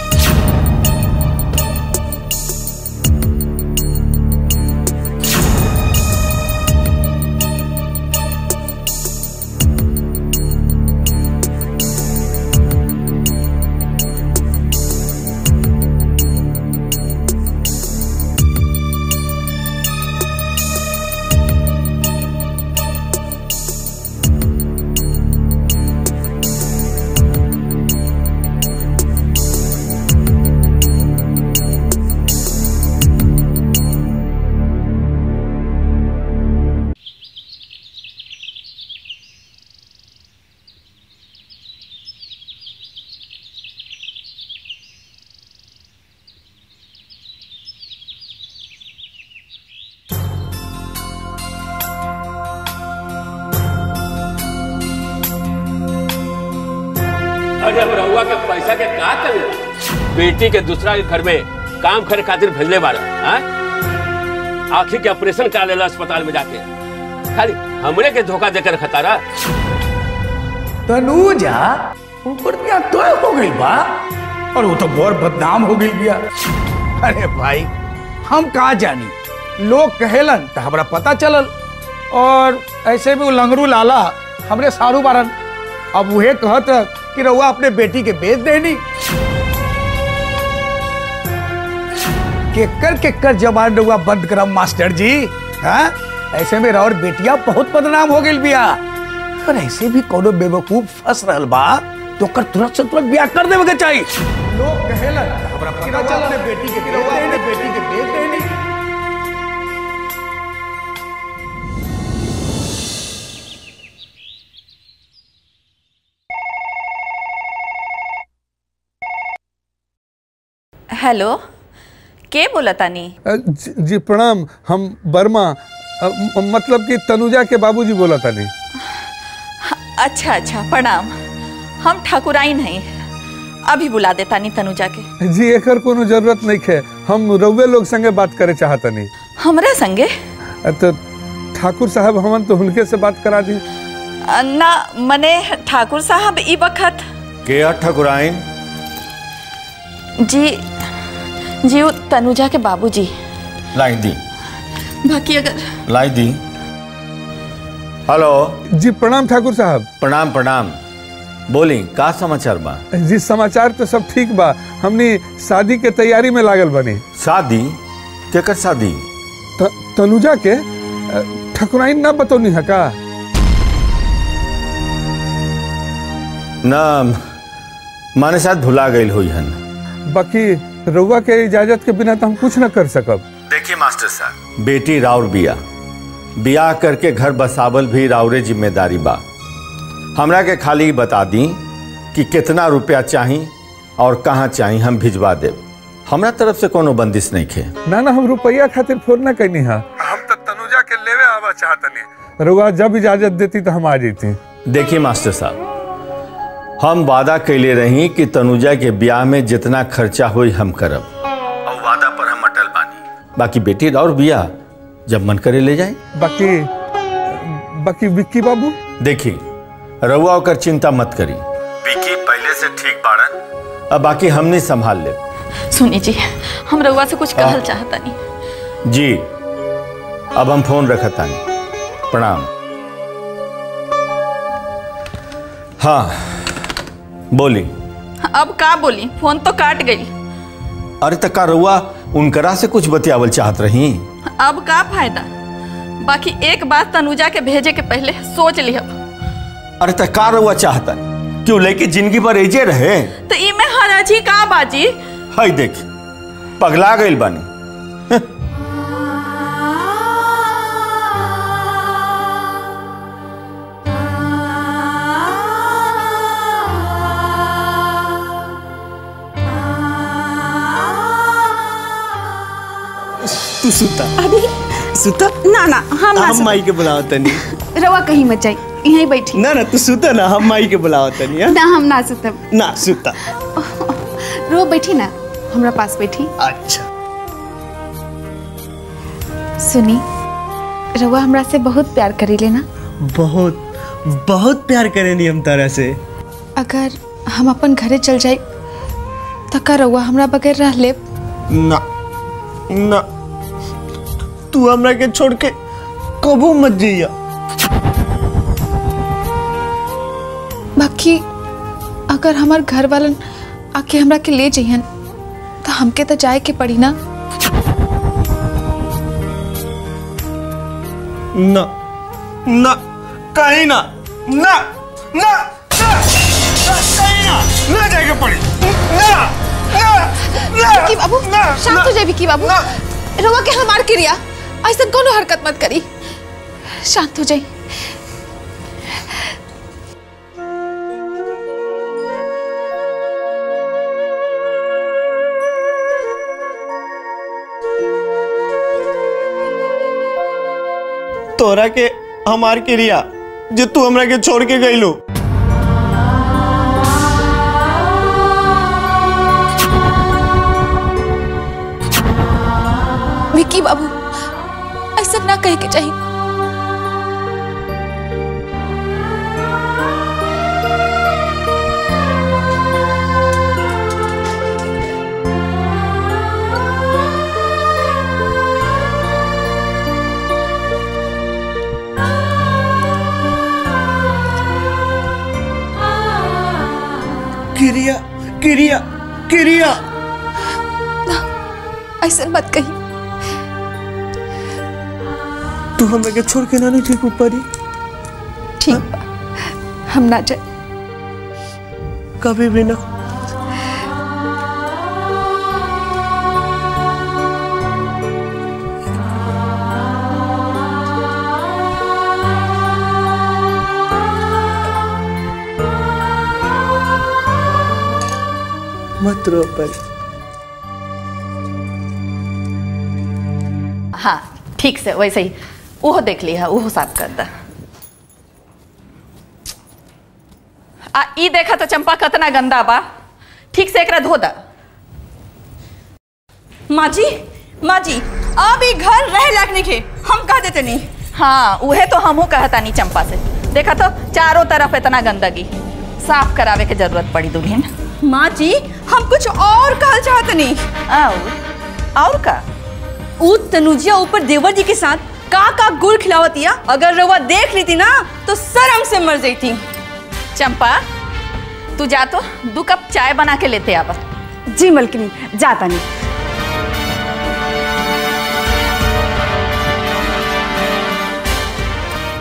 जब रहुआ के पैसा के का करे, बेटी के दूसरा के घर में काम करे खातिर भेजले बारे। आँखी के ऑपरेशन करा लेला अस्पताल में जाके, खाली हमरे के धोखा देकर खतारा। तनुजा ऊपर क्या तो हो गई बा, और वो तो बहुत बदनाम हो गई बिया। अरे भाई हम कहाँ जानी, लोग कहेलन तो हमरा पता चलल, और ऐसे भी वो लंगरू लाला हमरे सारू बारन। अब वह कहत कि रउआ अपने बेटी के बेच देनी। केकर जबान रउआ बंद करम मास्टर जी। हाँ ऐसे में और बेटिया बहुत बदनाम हो गई बिया, और ऐसे भी कोनो बेवकूफ फंस रहल बा तो कर तुरंत से तुरंत ब्याह कर देवे के चाहिए। लोग कहेलन हमरा पता चल अपने बेटी के बेच देनी। हेलो, के बोला तानी? जी प्रणाम, हम वर्मा, मतलब कि तनुजा के बाबूजी बोला तानी। अच्छा अच्छा प्रणाम, हम ठाकुराइन हैं, अभी बुला देता नहीं तनुजा के। जी एकर कोनो जरूरत नहीं है, हम रउवे लोग संगे बात करे चाहतनी। हमरा संगे? तो ठाकुर साहब हमन तो उनके से बात करा दी ना। मने ठाकुर साहब ई वक्त के ठाकुराइन? जी वो तनुजा के बाबूजी। लाई दी बाकी अगर लाई दी। हेलो जी प्रणाम ठाकुर साहब। प्रणाम प्रणाम, बोली का समाचार बा? जी समाचार तो सब ठीक बा, हमनी शादी के तैयारी में लागल बनी। शादी? केकर शादी? तनुजा के। ठाकुराइन ना बतौनी है का? ना माने शायद भुला गई हुई हन। बाकी रउआ के इजाजत के बिना तो हम कुछ न कर सकब। देखिए मास्टर साहब, बेटी राउर बियाह करके घर बसावल भी राउरे जिम्मेदारी बा। हमरा के खाली बता दी कि कितना रुपया चाहिए और कहाँ चाहिए, हम भिजवा देब। हमरा तरफ से कोनो बंदिश नहीं खे। ना हम रुपया खातिर फोन न करनी है, हम तो तनुजा के लेवे आवा चाहतनी। रउआ जब इजाजत देती तो हम आ जाती। देखिए मास्टर साहब, हम वादा कैले रही कि तनुजा के ब्याह में जितना खर्चा हुई हम करब, और वादा पर हम अटल बानी। बाकी बेटी और ब्याह जब मन करे ले जाए। बाकी विक्की बाबू? देखिए रउआ होकर चिंता मत करी, विक्की पहले से ठीक बाड़न, अब बाकी हमने संभाल ले। सुनी जी, हम रउआ से कुछ कहल चाहता नहीं। जी अब हम फोन रखता नहीं। प्रणाम। हाँ बोली। अब का बोली, फोन तो काट गई। अरे तका रउआ उनकरा से कुछ बतियावल चाहत रही। अब का फायदा, बाकी एक बात तनुजा के भेजे के पहले सोच लिहब। अरे तका रउआ चाहता क्यों लेके जिंदगी भर एजे रहे? तो ई में हराजी का बाजी? हाय देख पगला गइल बानी। तू सुता अभी सुता ना ना हम माई के बुलाओ तनी। रवा कहीं मत जाई, यहीं बैठी। ना तू सुता ना, हम माई के बुलाओ तनी। ना हम ना सुतब। ना सुता। रो बैठी ना। हमरा पास बैठी। अच्छा। सुनी, रउआ हमरा से बहुत प्यार करी लेना। बहुत बहुत प्यार करेनी हम तारा से। अगर हम अपन घरे चल जाए तो का रउआ हमरा बगैर रह ले? ना ना, तू हमरा के छोड़ के कबो मत जइया। बाकी अगर हमार घर वालन आके हमरा के ले जइहन तो हमके तो जाए के पड़ी ना। ना ना, कहीं ना, ना ना ना, कहीं ना, ना जाएगा पड़ी। ना ना ना। विक्की बाबू, शांत हो जाए विक्की बाबू। रउआ के हमार क्रिया ऐसा कोनो हरकत मत करी। शांत हो जाए। तोरा के हमार क्रिया जो तू हमरा के छोड़ के गइलो। विक्की बाबू, ऐसा ना कहे के चाहिए। क्रिया क्रिया क्रिया, ऐसा मत कही। तू हमरा के छोड़ के ना नहीं ठीक ऊपर ही। ठीक बा, हम ना जाए। कभी भी ना। मत रो पर। हाँ ठीक से वैसे ही वो देख लिया, वो साफ कर दा। आ ई देखा तो चंपा कितना गंदा बा, ठीक से एकरा धो दा। माँ जी अब ई घर रह लायक नहीं खे, हम कह देते नहीं। हाँ उहे तो हमहू कहता नहीं चंपा से। देखा तो चारों तरफ इतना गंदगी, साफ करावे के जरूरत पड़ी दुल्हन। माँ जी हम कुछ और कहल चाहते नहीं। और का? ऊ तनुजिया ऊपर देवर जी के साथ का गुल खिलावतिया, अगर रवा देख ली थी ना तो शर्म से मर जाती। चंपा तू जा तो 2 कप चाय बना के लेते आवा। जी मलकिनी, जाता नहीं।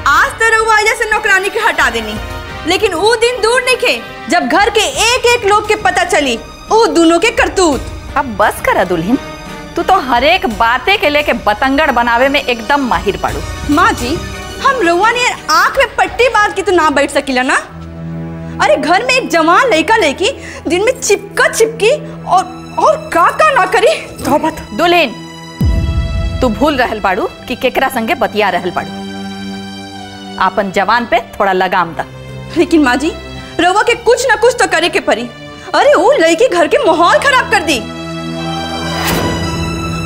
आज तो रवा जैसे नौकरानी के हटा देनी, लेकिन वो दिन दूर नहीं खे जब घर के एक एक लोग के पता चली वो दोनों के करतूत। अब बस करा दुल्हन, तू तो हर एक बातें के लेके बतंगड़ बनावे में एकदम माहिर पड़ू। माँ जी हम रउआ ने आंख में पट्टी बांध के तो ना बैठ सकीला ना। अरे घर में एक जवान लड़का लड़की दिन में चिपका चिपकी और का ना करी। दुल्हन तू भूल रहल बाड़ू कि केकरा संगे बतिया रहल बाड़ू। आपन जवान पे थोड़ा लगाम दा। लेकिन माँ जी रउआ के कुछ ना कुछ तो करे के पड़ी। अरे वो लड़की घर के माहौल खराब कर दी।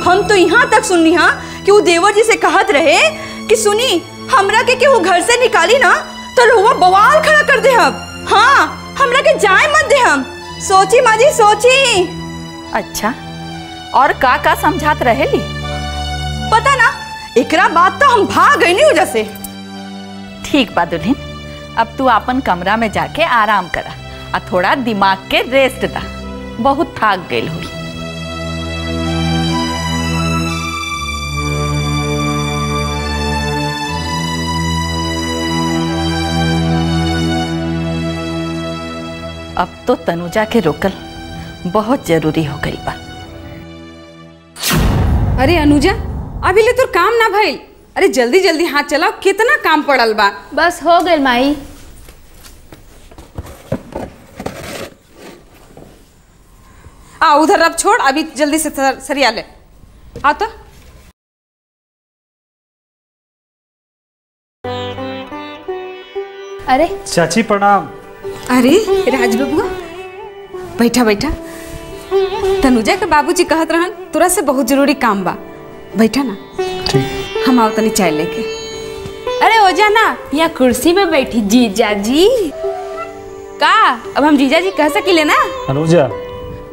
हम तो यहाँ तक सुननी हाँ कि वो देवर जी से कहत रहे कि सुनी हमरा के वो घर से निकाली ना तो रउआ बवाल खड़ा कर दे। हम हाँ हमरा के जाए मत दे। हम सोची माँ जी सोची। अच्छा और का समझात रहेली? पता ना, एकरा बात तो हम भाग गई नहीं वजह से। ठीक बा दुल्हन, अब तू अपन कमरा में जाके आराम करा और थोड़ा दिमाग के रेस्ट दा, बहुत थक गई हुई। अब तो तनुजा के रोकल बहुत जरूरी हो गई बा। अरे अनुजा अभी ले तो काम ना भइल। अरे जल्दी जल्दी हाथ चलाओ, कितना काम पड़ल बा। बस हो गए माई। आ उधर रब छोड़, अभी जल्दी से सरिया ले। आ तो अरे चाची प्रणाम। अरे राज बबुआ बैठा बैठा। तनुजा के बाबूजी कहत रहन तोरा से बहुत जरूरी काम बा। बैठा ना। ठीक। हम आओ तनी चाय लेके। अरे हो जा ना, यहाँ कुर्सी पे बैठी जीजा जी। का अब हम जीजा जी कह सकिले ना? अनुजा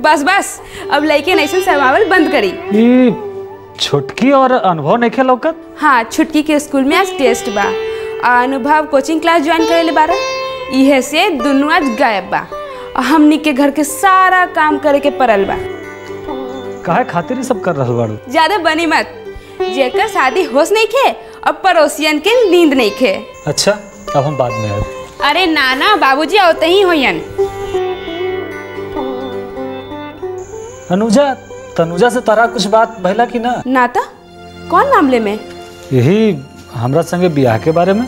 बस बस अब लड़के नैसन शर्मावल बंद करी। ई छुटकी और अनुभव नहीं खे लौकत? हाँ, छुटकी के स्कूल में आज टेस्ट बा। अनुभव कोचिंग क्लास ज्वाइन करे बारा। इहे से दोनों आज गायब बा। हमनी के घर के सारा काम करे के पड़ल बा। काहे खातिर ही सब कर रहल बाड़ू? ज्यादा बनी मत। जेकर शादी होश नहीं खे और पड़ोसियन के नींद नहीं खे। अच्छा, अब हम बाद में आए। अरे नाना बाबूजी होते ही होयन। अनुजा, तनुजा से तारा कुछ बात भइला कि ना? नाता कौन मामले में? यही हमरा संगे बियाह के बारे में।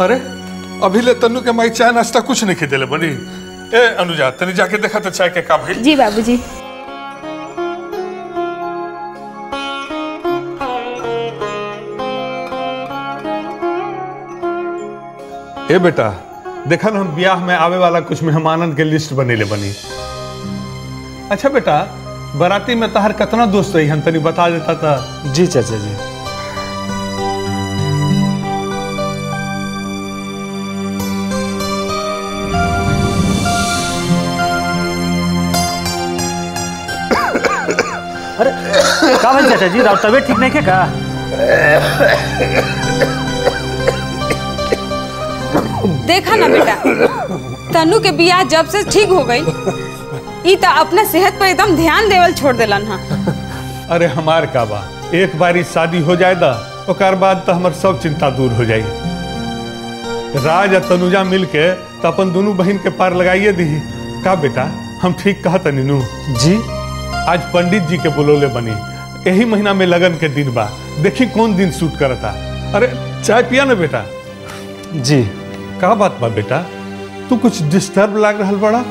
अरे अभी ले तन्नू के माई चाय नाश्ता कुछ नहीं खिदेले बनी। ए अनुजा, तनी जाके देखा तो चाय के का भइल। जी बाबूजी। ए बेटा, देखा ना हम ब्याह में आवे वाला कुछ मेहमानन के लिस्ट बनेले बनी। अच्छा बेटा, बाराती में तहार कितना दोस्त रही, हम तनी बता देता था। जी चाचा जी। अरे का भाई चाचा जी, राव तबीयत ठीक नहीं है का? देखा ना बेटा, तनु के बियाह जब से ठीक हो गई ई तो अपने सेहत पर एकदम ध्यान देवल छोड़ देलन हा। अरे हमार का बा, एक बारी शादी हो जाए दा, ओकर बाद तो हमार सब चिंता दूर हो जाई। राज और तनुजा मिल के तो अपन दोनों बहन के पार लगाइए दी। का बेटा, हम ठीक कहा तनी नु? जी। आज पंडित जी के बुलोले बनी। यही महीना में लगन के दिन बा, देखी कौन दिन सूट करता। अरे चाय पिया ना बेटा। जी। का बात बा बेटा, तू कुछ डिस्टर्ब लाग रहल बड़ा?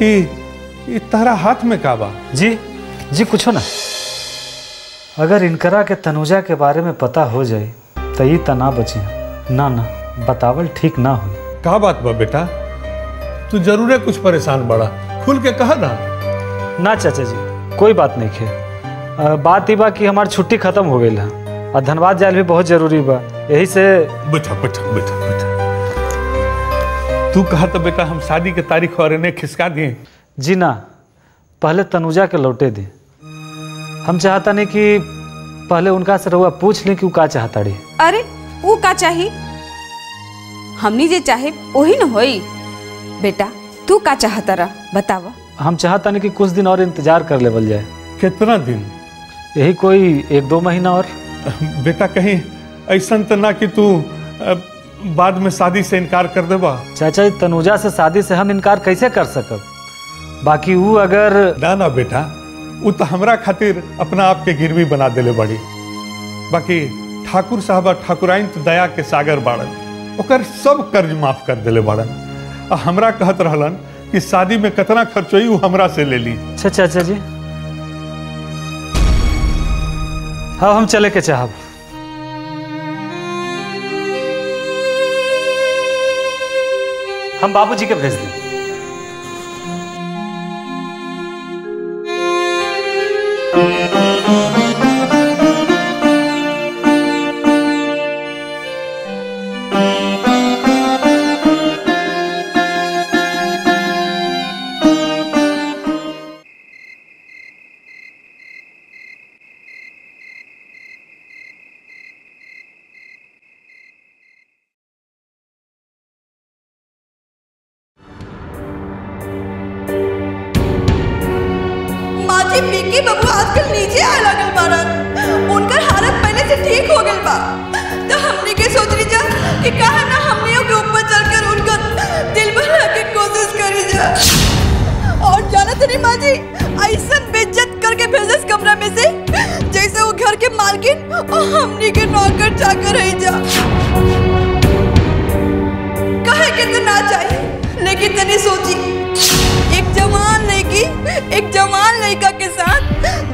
ई तारा हाथ में का बा? जी जी कुछो ना। अगर इनकरा के तनुजा के बारे में पता हो जाए तो ये तना बचे। ना ना, बतावल ठीक ना हुई। का बात बा बेटा, तू जरूर कुछ परेशान बड़ा, खुल के कहा ना। ना चाचा जी, कोई बात नहीं है। बात ही बा कि हमारी छुट्टी खत्म हो गई है और धनबाद जाल भी बहुत जरूरी बा, यही से। बैठा बैठा बैठा बैठा। तू कहा तो बेटा हम शादी के तारीख और इन्हें खिसका दिए। जी ना, पहले तनुजा के लौटे दे। हम चाहता नहीं कि पहले उनका से रहुआ पूछ लें कि वो का चाहता रही। अरे वो का चाहिए, हमनी जे चाहे वही न होई। बेटा तू का चाहता रहा बतावा। हम चाहता नहीं कि कुछ दिन और इंतजार कर लेवल जाए। कितना दिन? यही कोई 1-2 महीना और। बेटा कहीं ऐसा तो ना कि तू बाद में शादी से इनकार कर देबा? चाचा जी, तनुजा से शादी से हम इनकार कैसे कर सकब? बाकी वो अगर ना ना बेटा, वो तो हमरा खातिर अपना आप के गिरवी बना देले बड़ी। बाकी ठाकुर साहबा ठाकुराइन तो दया के सागर बाड़न, ओकर सब कर्ज माफ कर देले बाड़न। और हमरा कहत रहलन कि शादी में कितना खर्च हुई वो हमरा से ले ली। अच्छा चाचा जी, हाँ हम चले के चाहब। हम बाबूजी के भेज दें। पिंकी बबू आजकल नीचे आए लगल बारन, उनकर हालत पहले से ठीक हो गई बा। तो हमने के सोच रही जा कि कहा ना हमनियों के ऊपर चढ़कर उनकर दिल बहला के कोशिश करी जा। और जाना तनी माँ जी, ऐसा बेइज्जत करके भेजस कमरा में से जैसे वो घर के मालकिन और हमने के नौकर चाकर रह जा। कहे के तो ना चाहिए, लेकिन तनी सोची एक जवान लड़का के साथ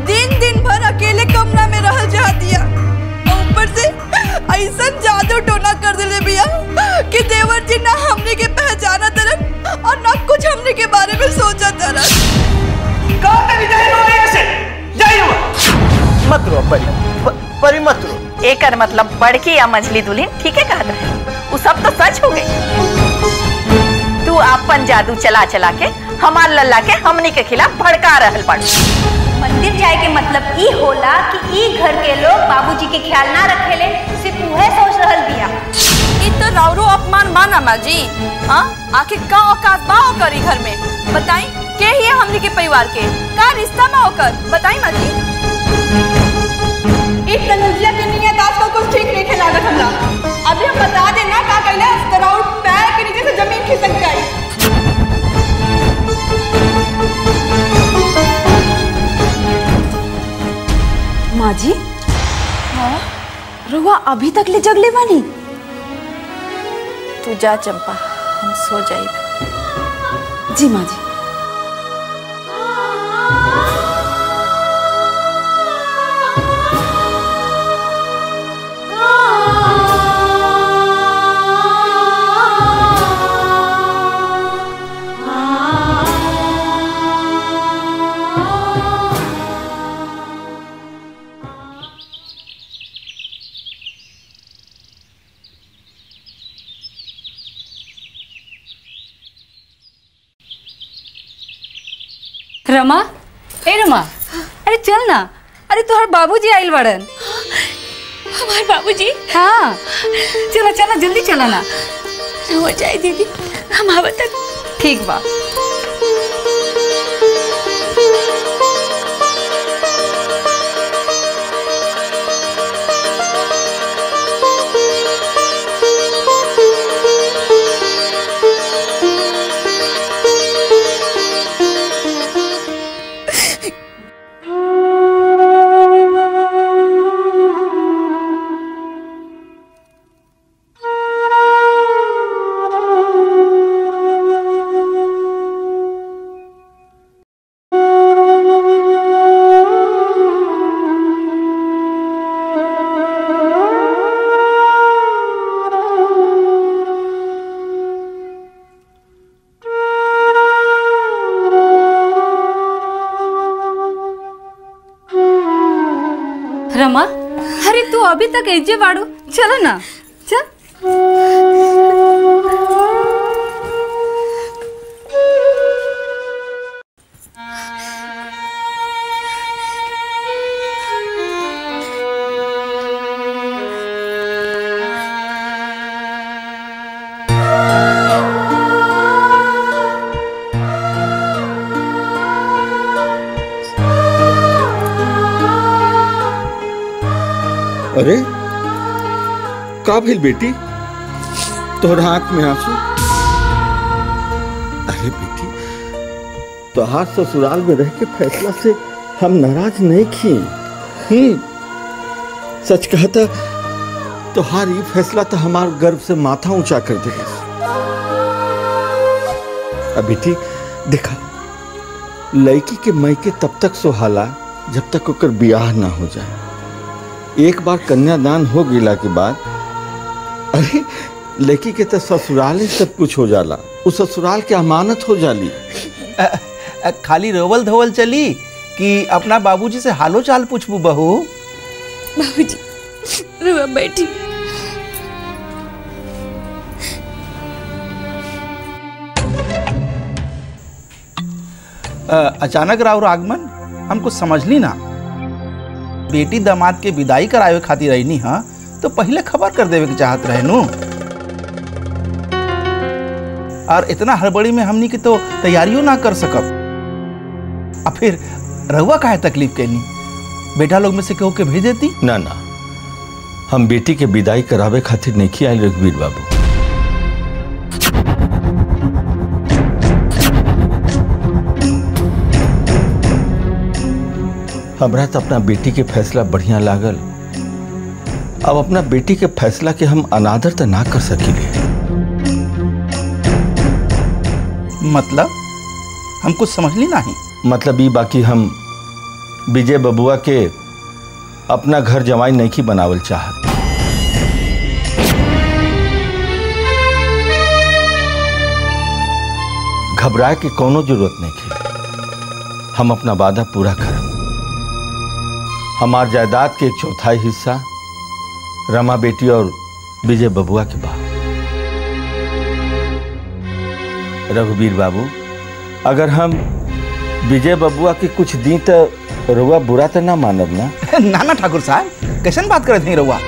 दिन भर अकेले कमरा में रह जा दिया। ऊपर से ऐसा जादू टोना बिया कि देवर जी ना हमने के पहचाना तरन और ना कुछ हमने के बारे में सोचा तरन। मत रो परी मत रो। एकर मतलब बड़की या मछली दुल्हन ठीक है कहत रहे, वो सब तो सच हो गई। तू अपन जादू चला चला के हमार लल्ला के हमनी के खिलाफ भड़का रहल पड़। मंदिर जाए के मतलब ई होला कि ई घर के लोग बाबूजी के ख्याल ना रखेले, सिर्फ उहे सोच रहल बिया। ई तो राउरो अपमान माना माँ जी। हाँ आखिर का औकात बा ओकर घर में बताई के ही है हमनी के परिवार के का रिश्ता में ओकर बताई माँ जी। ई तनुजिया के नियत आजकल कुछ ठीक नहीं लागत हमरा। अभी हम बता देना का कहले तराउर पैर के नीचे से जमीन खिसक जाई। माँ जी रुआ अभी तक ले जगले बानी? तू जा चंपा, हम सो जाए। जी माँ जी। रमा, ए रमा, अरे चल ना। अरे तुहार बाबूजी आइल बड़न। हमारे बाबूजी? हाँ चला चला जल्दी चला ना। हो जाए दीदी, हम आवा तक। ठीक बा। रमा, अरे तू अभी तक ऐजे बाड़ू, चलो ना चल। अरे का भइल बेटी, तोहरा आंख में आंसू? अरे बेटी, तोहार ससुराल में रह के फैसला से हम नाराज नहीं की। सच कहता तोहार ये फैसला तो हमार गर्व से माथा ऊंचा कर देगा। अब बेटी देखा, लड़की के मायके तब तक सुहाला जब तक ओकर ब्याह ना हो जाए। एक बार कन्यादान हो गिला के बाद अरे लड़की के तो ससुराल ही सब कुछ हो जाला, उस ससुराल के अमानत हो जाली। खाली रोवल धोवल चली कि अपना बाबूजी से हालो चाल पूछबू बहू? बाबूजी रुआ बैठी। अचानक राउर आगमन हमको समझ ली ना। बेटी दामाद के विदाई करावे खातिर रहनी हाँ, तो पहले खबर कर देवे के चाहत रहे नु। और इतना हड़बड़ी में हमनी की तो तैयारियों ना कर सकब। अब फिर रहुआ काहे तकलीफ कैनी? बेटा लोग में से केहू के भेज देती ना। ना, हम बेटी के विदाई करावे खातिर नहीं आयल रघुवीर बाबू। हमरा तो अपना बेटी के फैसला बढ़िया लागल। अब अपना बेटी के फैसला के हम अनादर तो ना कर सकीले। मतलब हम कुछ समझ ली नहीं। मतलब ये बाकी हम विजय बबुआ के अपना घर जमाई नहीं बनावल चाहत। घबराए के कोनो जरूरत नहीं है। हम अपना वादा पूरा करब। हमार जायदाद के 1/4 हिस्सा रमा बेटी और विजय बबुआ के बाद। रघुवीर बाबू, अगर हम विजय बबुआ के कुछ दी तो रउआ बुरा तो ना मानब ना? ना ना ठाकुर साहब, कैसन बात करत हैं रउआ?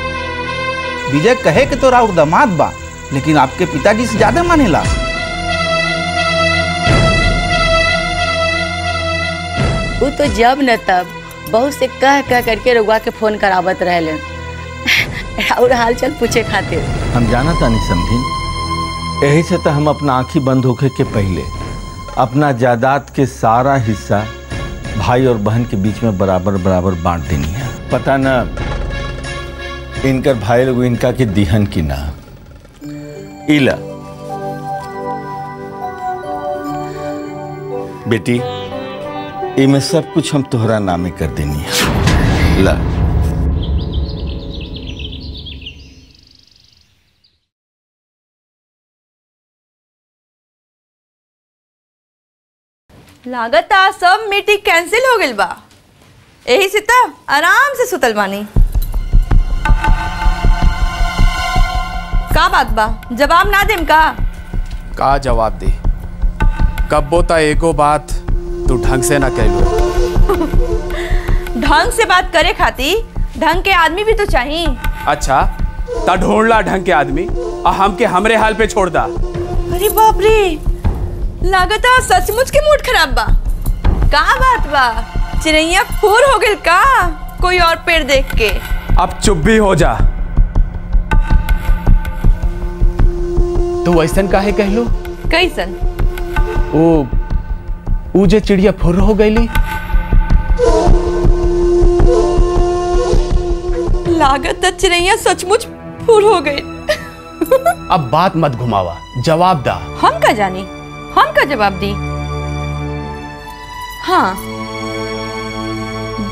विजय कहे कि तो राउर दामाद बा, लेकिन आपके पिताजी से ज्यादा मानेला। वो तो जब न तब बहुत से कह करके रउआ के फोन करावत रहले और हालचाल पूछे खातिर। हम जाना तानी समझी, यही से तो हम अपना आँखी बंद होके के पहले अपना जायदाद के सारा हिस्सा भाई और बहन के बीच में बराबर बराबर बांट देनी है। पता न इनकर भाई लोग इनका के दिहन की ना। इला बेटी, इमें सब कुछ हम तोहरा नामे कर देनी है। ला लागत आ सब मीटिंग कैंसिल हो गई बा। यही से त आराम से सुतल बानी। का बात बा, जवाब ना देम का जवाब दे? कब्बो ता एको बात तू ढंग से ना कहलो। ढंग से बात करे खाती ढंग के आदमी भी तो चाहिए। अच्छा, ता ढूंढ ला ढंग के आदमी और हमके हमरे हाल पे छोड़ दा। अरे बाप रे, लागता सचमुच के मूड खराब बा। का बात बा, चिड़ैया फूर हो गई का कोई और पेड़ देख के? अब चुप भी हो जा। तू ऐसन काहे कहलो? कैसन? ओ जे चिड़िया फुर हो गईली। लागत चिड़ैया सचमुच फुर हो गई। अब बात मत घुमावा, जवाब दा। हम का जानी, हम का जवाब दी? हाँ,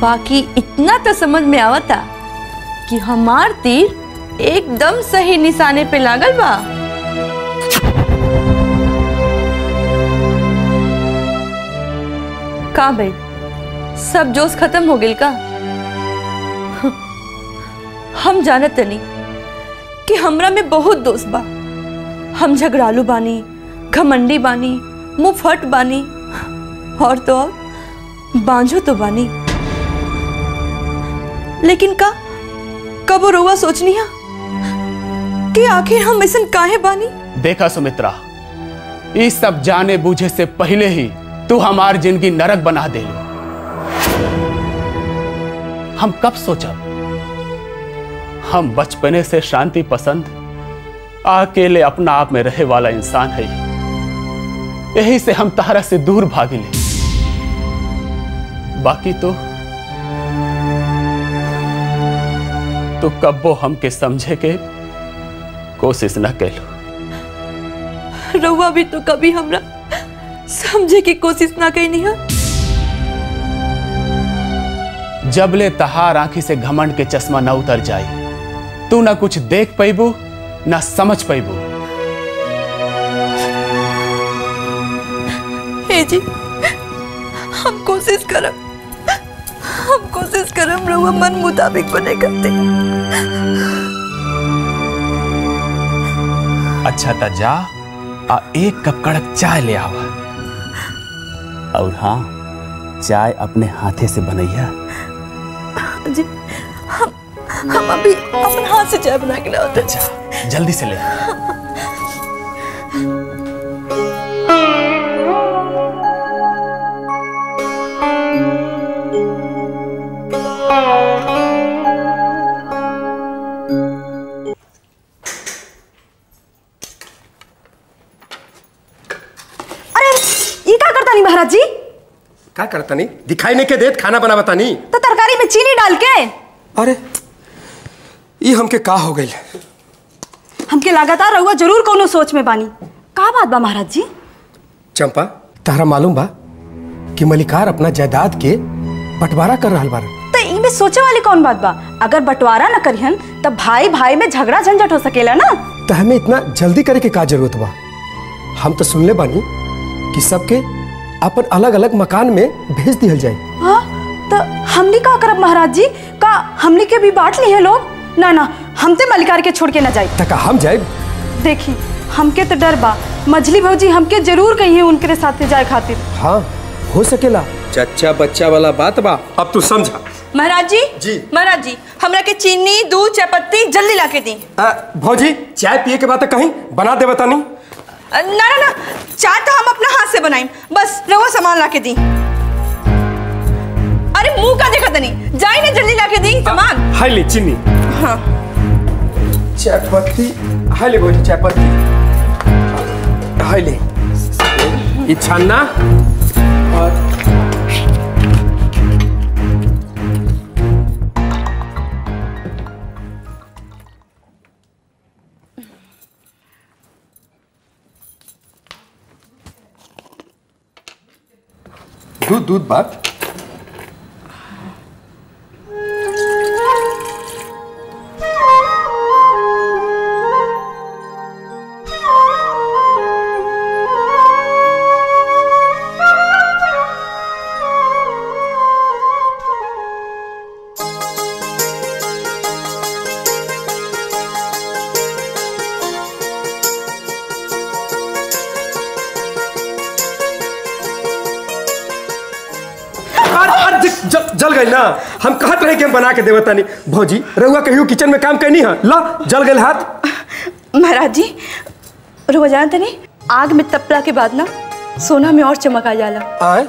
बाकी इतना तो समझ में आवता कि हमार तीर एकदम सही निशाने पे लागल बा। का भाई, सब जोश खत्म हो गई का? हम जानत नहीं कि हमरा में बहुत दोस्त बा। हम झगड़ालू बानी, घमंडी बानी, मुफट बानी और तो और बांझो तो बानी। लेकिन का कब रोवा सोचनी है कि आखिर हम ऐसन काहे बानी? देखा सुमित्रा, इस सब जाने बूझे से पहले ही तू हमार जिंदगी नरक बना दे। हम कब सोचा? हम बचपने से शांति पसंद, अकेले अपना आप में रहे वाला इंसान है। यही से हम तारा से दूर भागिले। बाकी तो कब्बो हमके समझे के कोशिश न कैलो। रउआ भी तो कभी हमरा समझे की कोशिश ना कईनी है। जबले तहार आंखी से घमंड के चश्मा न उतर जाए, तू ना कुछ देख पैबू ना समझ पैबू। हे जी, हम कोशिश करम रउआ मन मुताबिक बने करते। अच्छा ता जा आ एक कप कड़क चाय ले आवा। और हाँ, चाय अपने हाथे से बनैया। जी, हम अभी अपने हाथ से चाय बना के लाते। अच्छा, जल्दी से ले। महाराज जी क्या करता नहीं? दिखाई नहीं के देत खाना बना बता नहीं तो तरकारी में चीनी डाल के। अरे ये हमके का हो गई? हमके लगातार रहुआ जरूर कोनो सोच में बानी। का बात बा महाराज जी? चंपा, तारा मालूम बा कि मलिकार अपना जायदाद के बंटवारा कर रहा बार। तो इनमें सोचे वाली कौन बात बा? अगर बंटवारा न करिहन तब भाई भाई में झगड़ा झंझट हो सकेला ना। तो हमें इतना जल्दी करे के का जरूरत बा? हम तो सुनले बानी कि सबके अपन अलग अलग मकान में भेज दिया जाए। हाँ तो हमने का करब महाराज जी? का हमने के भी बांट ली है लोग? ना ना, हम ते मलिकार के छोड़ के ना जाए। तका हम जाए? देखी हमके तो डर बा, मछली भौजी हमके जरूर कही है उनके साथ जाए खातिर। हाँ हो सकेला, चच्चा बच्चा वाला बात बा। अब तू समझा। महाराज जी, महाराज जी हमरा के चीनी दूध चायपत्ती जल्दी ला के दी। भौजी चाय पिए के बाद कहीं बना दे बतानी। ना ना ना, चाय तो हम अपना हाथ से बनाई, बस रहो सामान ला के दी। अरे मुंह का देखा तनी, जाई ना जल्दी ला के दी सामान। हाय ले चीनी। हाँ चायपत्ती, हाय ले भौजी चायपत्ती, हाय ले ये छन्ना और दूध बात। जल गई ना, हम कहत रहे कि हम बना के देवता नहीं। भौजी रहुआ कहियो किचन में काम करनी है, ला जल गए हाथ। महाराज जी रहुआ जानते नहीं, आग में तपला के बाद ना सोना में और चमक आ जाला। आए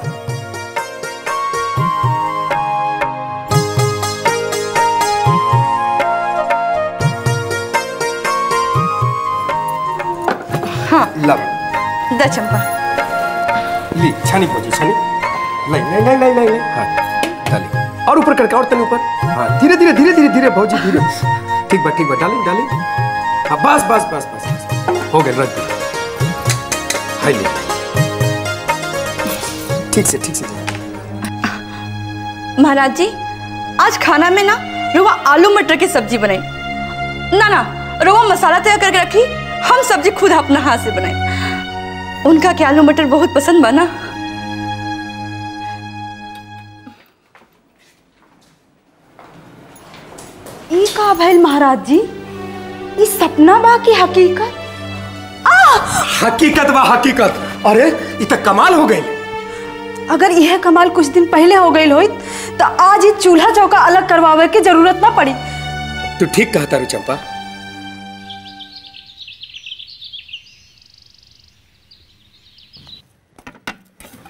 हाँ ला द चंपा ली छानी भौजी छानी, ले ले ले ले ले हाँ डाली और ऊपर करके और तनी ऊपर। हाँ धीरे धीरे धीरे धीरे धीरे भौजी धीरे। ठीक बा डाली डाली। हाँ बस बस बस बस, बस। हो गए रख दे। हाय ले ठीक से। महाराज जी आज खाना में ना रवा आलू मटर की सब्जी बनाई। ना ना रवा मसाला तैयार करके रखी, हम सब्जी खुद अपना हाथ से बनाई। उनका क्या आलू मटर बहुत पसंद बना। ई का भैल महाराज जी, ई सपना बा की हकीकत? हकीकत बा हकीकत। अरे ये तो कमाल हो गई। अगर यह कमाल कुछ दिन पहले हो गई होई तो आज ही चूल्हा चौका अलग करवावे की जरूरत ना पड़ी। तू ठीक कहता रू चंपा।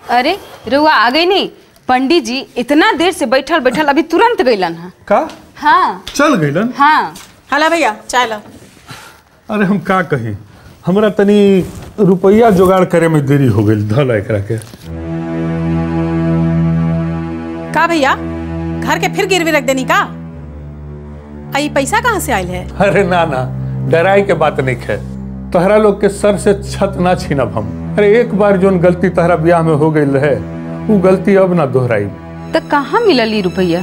अरे रुआ आ गई नहीं? पंडित जी इतना देर से बैठल बैठल अभी तुरंत गईलन है का? हाँ चल गईलन? हाँ हला भैया चाय ला। अरे हम का कही, हमरा तनी रुपया जुगाड़ करे में देरी हो गई। धल एकरा के का भैया घर के फिर गिरवी रख देनी का? आई पैसा कहाँ से आयल है? अरे ना डराई के बात नहीं है। तहरा लोग के सर से छत ना छीनब हम। अरे एक बार जोन गलती तहरा ब्याह में हो गई है वो गलती अब ना दोहराई। तो कहाँ मिलली रुपया?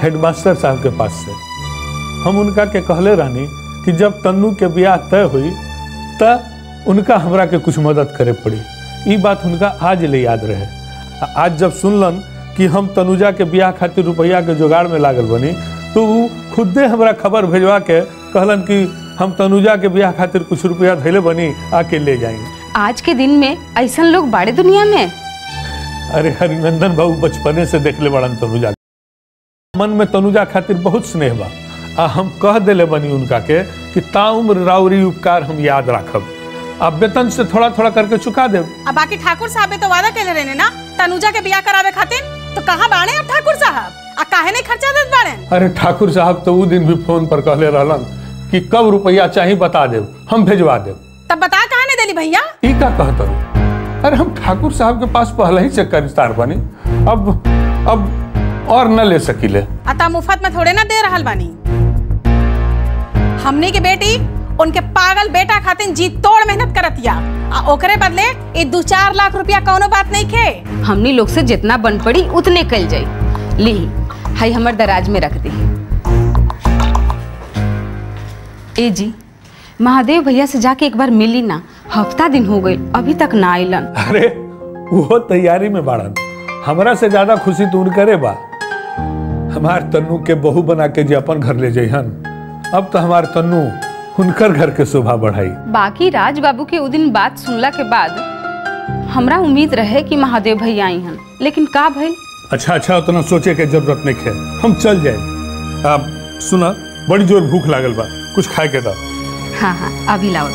हेडमास्टर साहब के पास से। हम उनका के कहले रहनी कि जब तन्नू के ब्याह तय हुई त उनका हमरा के कुछ मदद करे पड़ी। ये बात उनका आज ले याद रहे। आज जब सुनलन कि हम तनुजा के ब्याह खातिर रुपया के जुगाड़ में लागल बनी तो वो खुदे हमरा खबर भेजवा के कहलन कि हम तनुजा के ब्याह खातिर कुछ रुपया धैले बनी, आके ले जाएंगे। आज के दिन में ऐसा लोग बाड़े दुनिया में? अरे हरिनंदन बाबू बचपने से देखले बड़न तनुजा। मन में तनुजा खातिर बहुत स्नेह बा। आ हम कह देले बनी उनका के कि ताउम्र राउरी उपकार हम याद रखब। अब वेतन से थोड़ा थोड़ा करके चुका देब। अब बाकी ठाकुर साहब तो वादा केले रहने ना तनुजा के ब्याह करावे खातिर, तो कहाँ बाड़े अब ठाकुर साहब? आ काहे नहीं खर्चा देत बाड़े? अरे ठाकुर साहब तो वो दिन भी फोन पर कहले रहलन कि कब रुपया चाहिए बता देब, हम भेजवा देब। तब बता काहे नहीं देली भैया? ई का कहत? अरे हम ठाकुर साहब के पास पहले ही से कर्जदार बनी, अब और न ले सकीले। अता मुफ्त में थोड़े ना दे रहल बानी। हमनी के बेटी उनके पागल बेटा खातिर जी तोड़ मेहनत करतिया, आ ओकरे बदले ये 2-4 लाख रुपया कौनो बात नहीं खे। हमनी लोग से जितना बन पड़ी उतने कल जाई। ली हाई हमर दराज में रख दी। ए जी महादेव भैया से जाके एक बार मिली ना, हफ्ता दिन हो गई अभी तक ना आइलन। अरे वो तैयारी में बाड़न, हमरा से ज्यादा खुशी तो उनकरे बा। हमार तन्नू के बहू बना के जे अपन घर ले जइहन, अब तो हमार तन्नू उनकर घर के शोभा बढ़ाई। बाकी राज बाबू के उ दिन बात सुनला के बाद हमरा उम्मीद रहे कि महादेव भैया आई हन, लेकिन का भइल? अच्छा उतना सोचे के जरूरत नहीं है, हम चल जाए। अब सुना, बड़ी जोर भूख लागल बा, कुछ खाए के दो। हाँ अभी लाओ।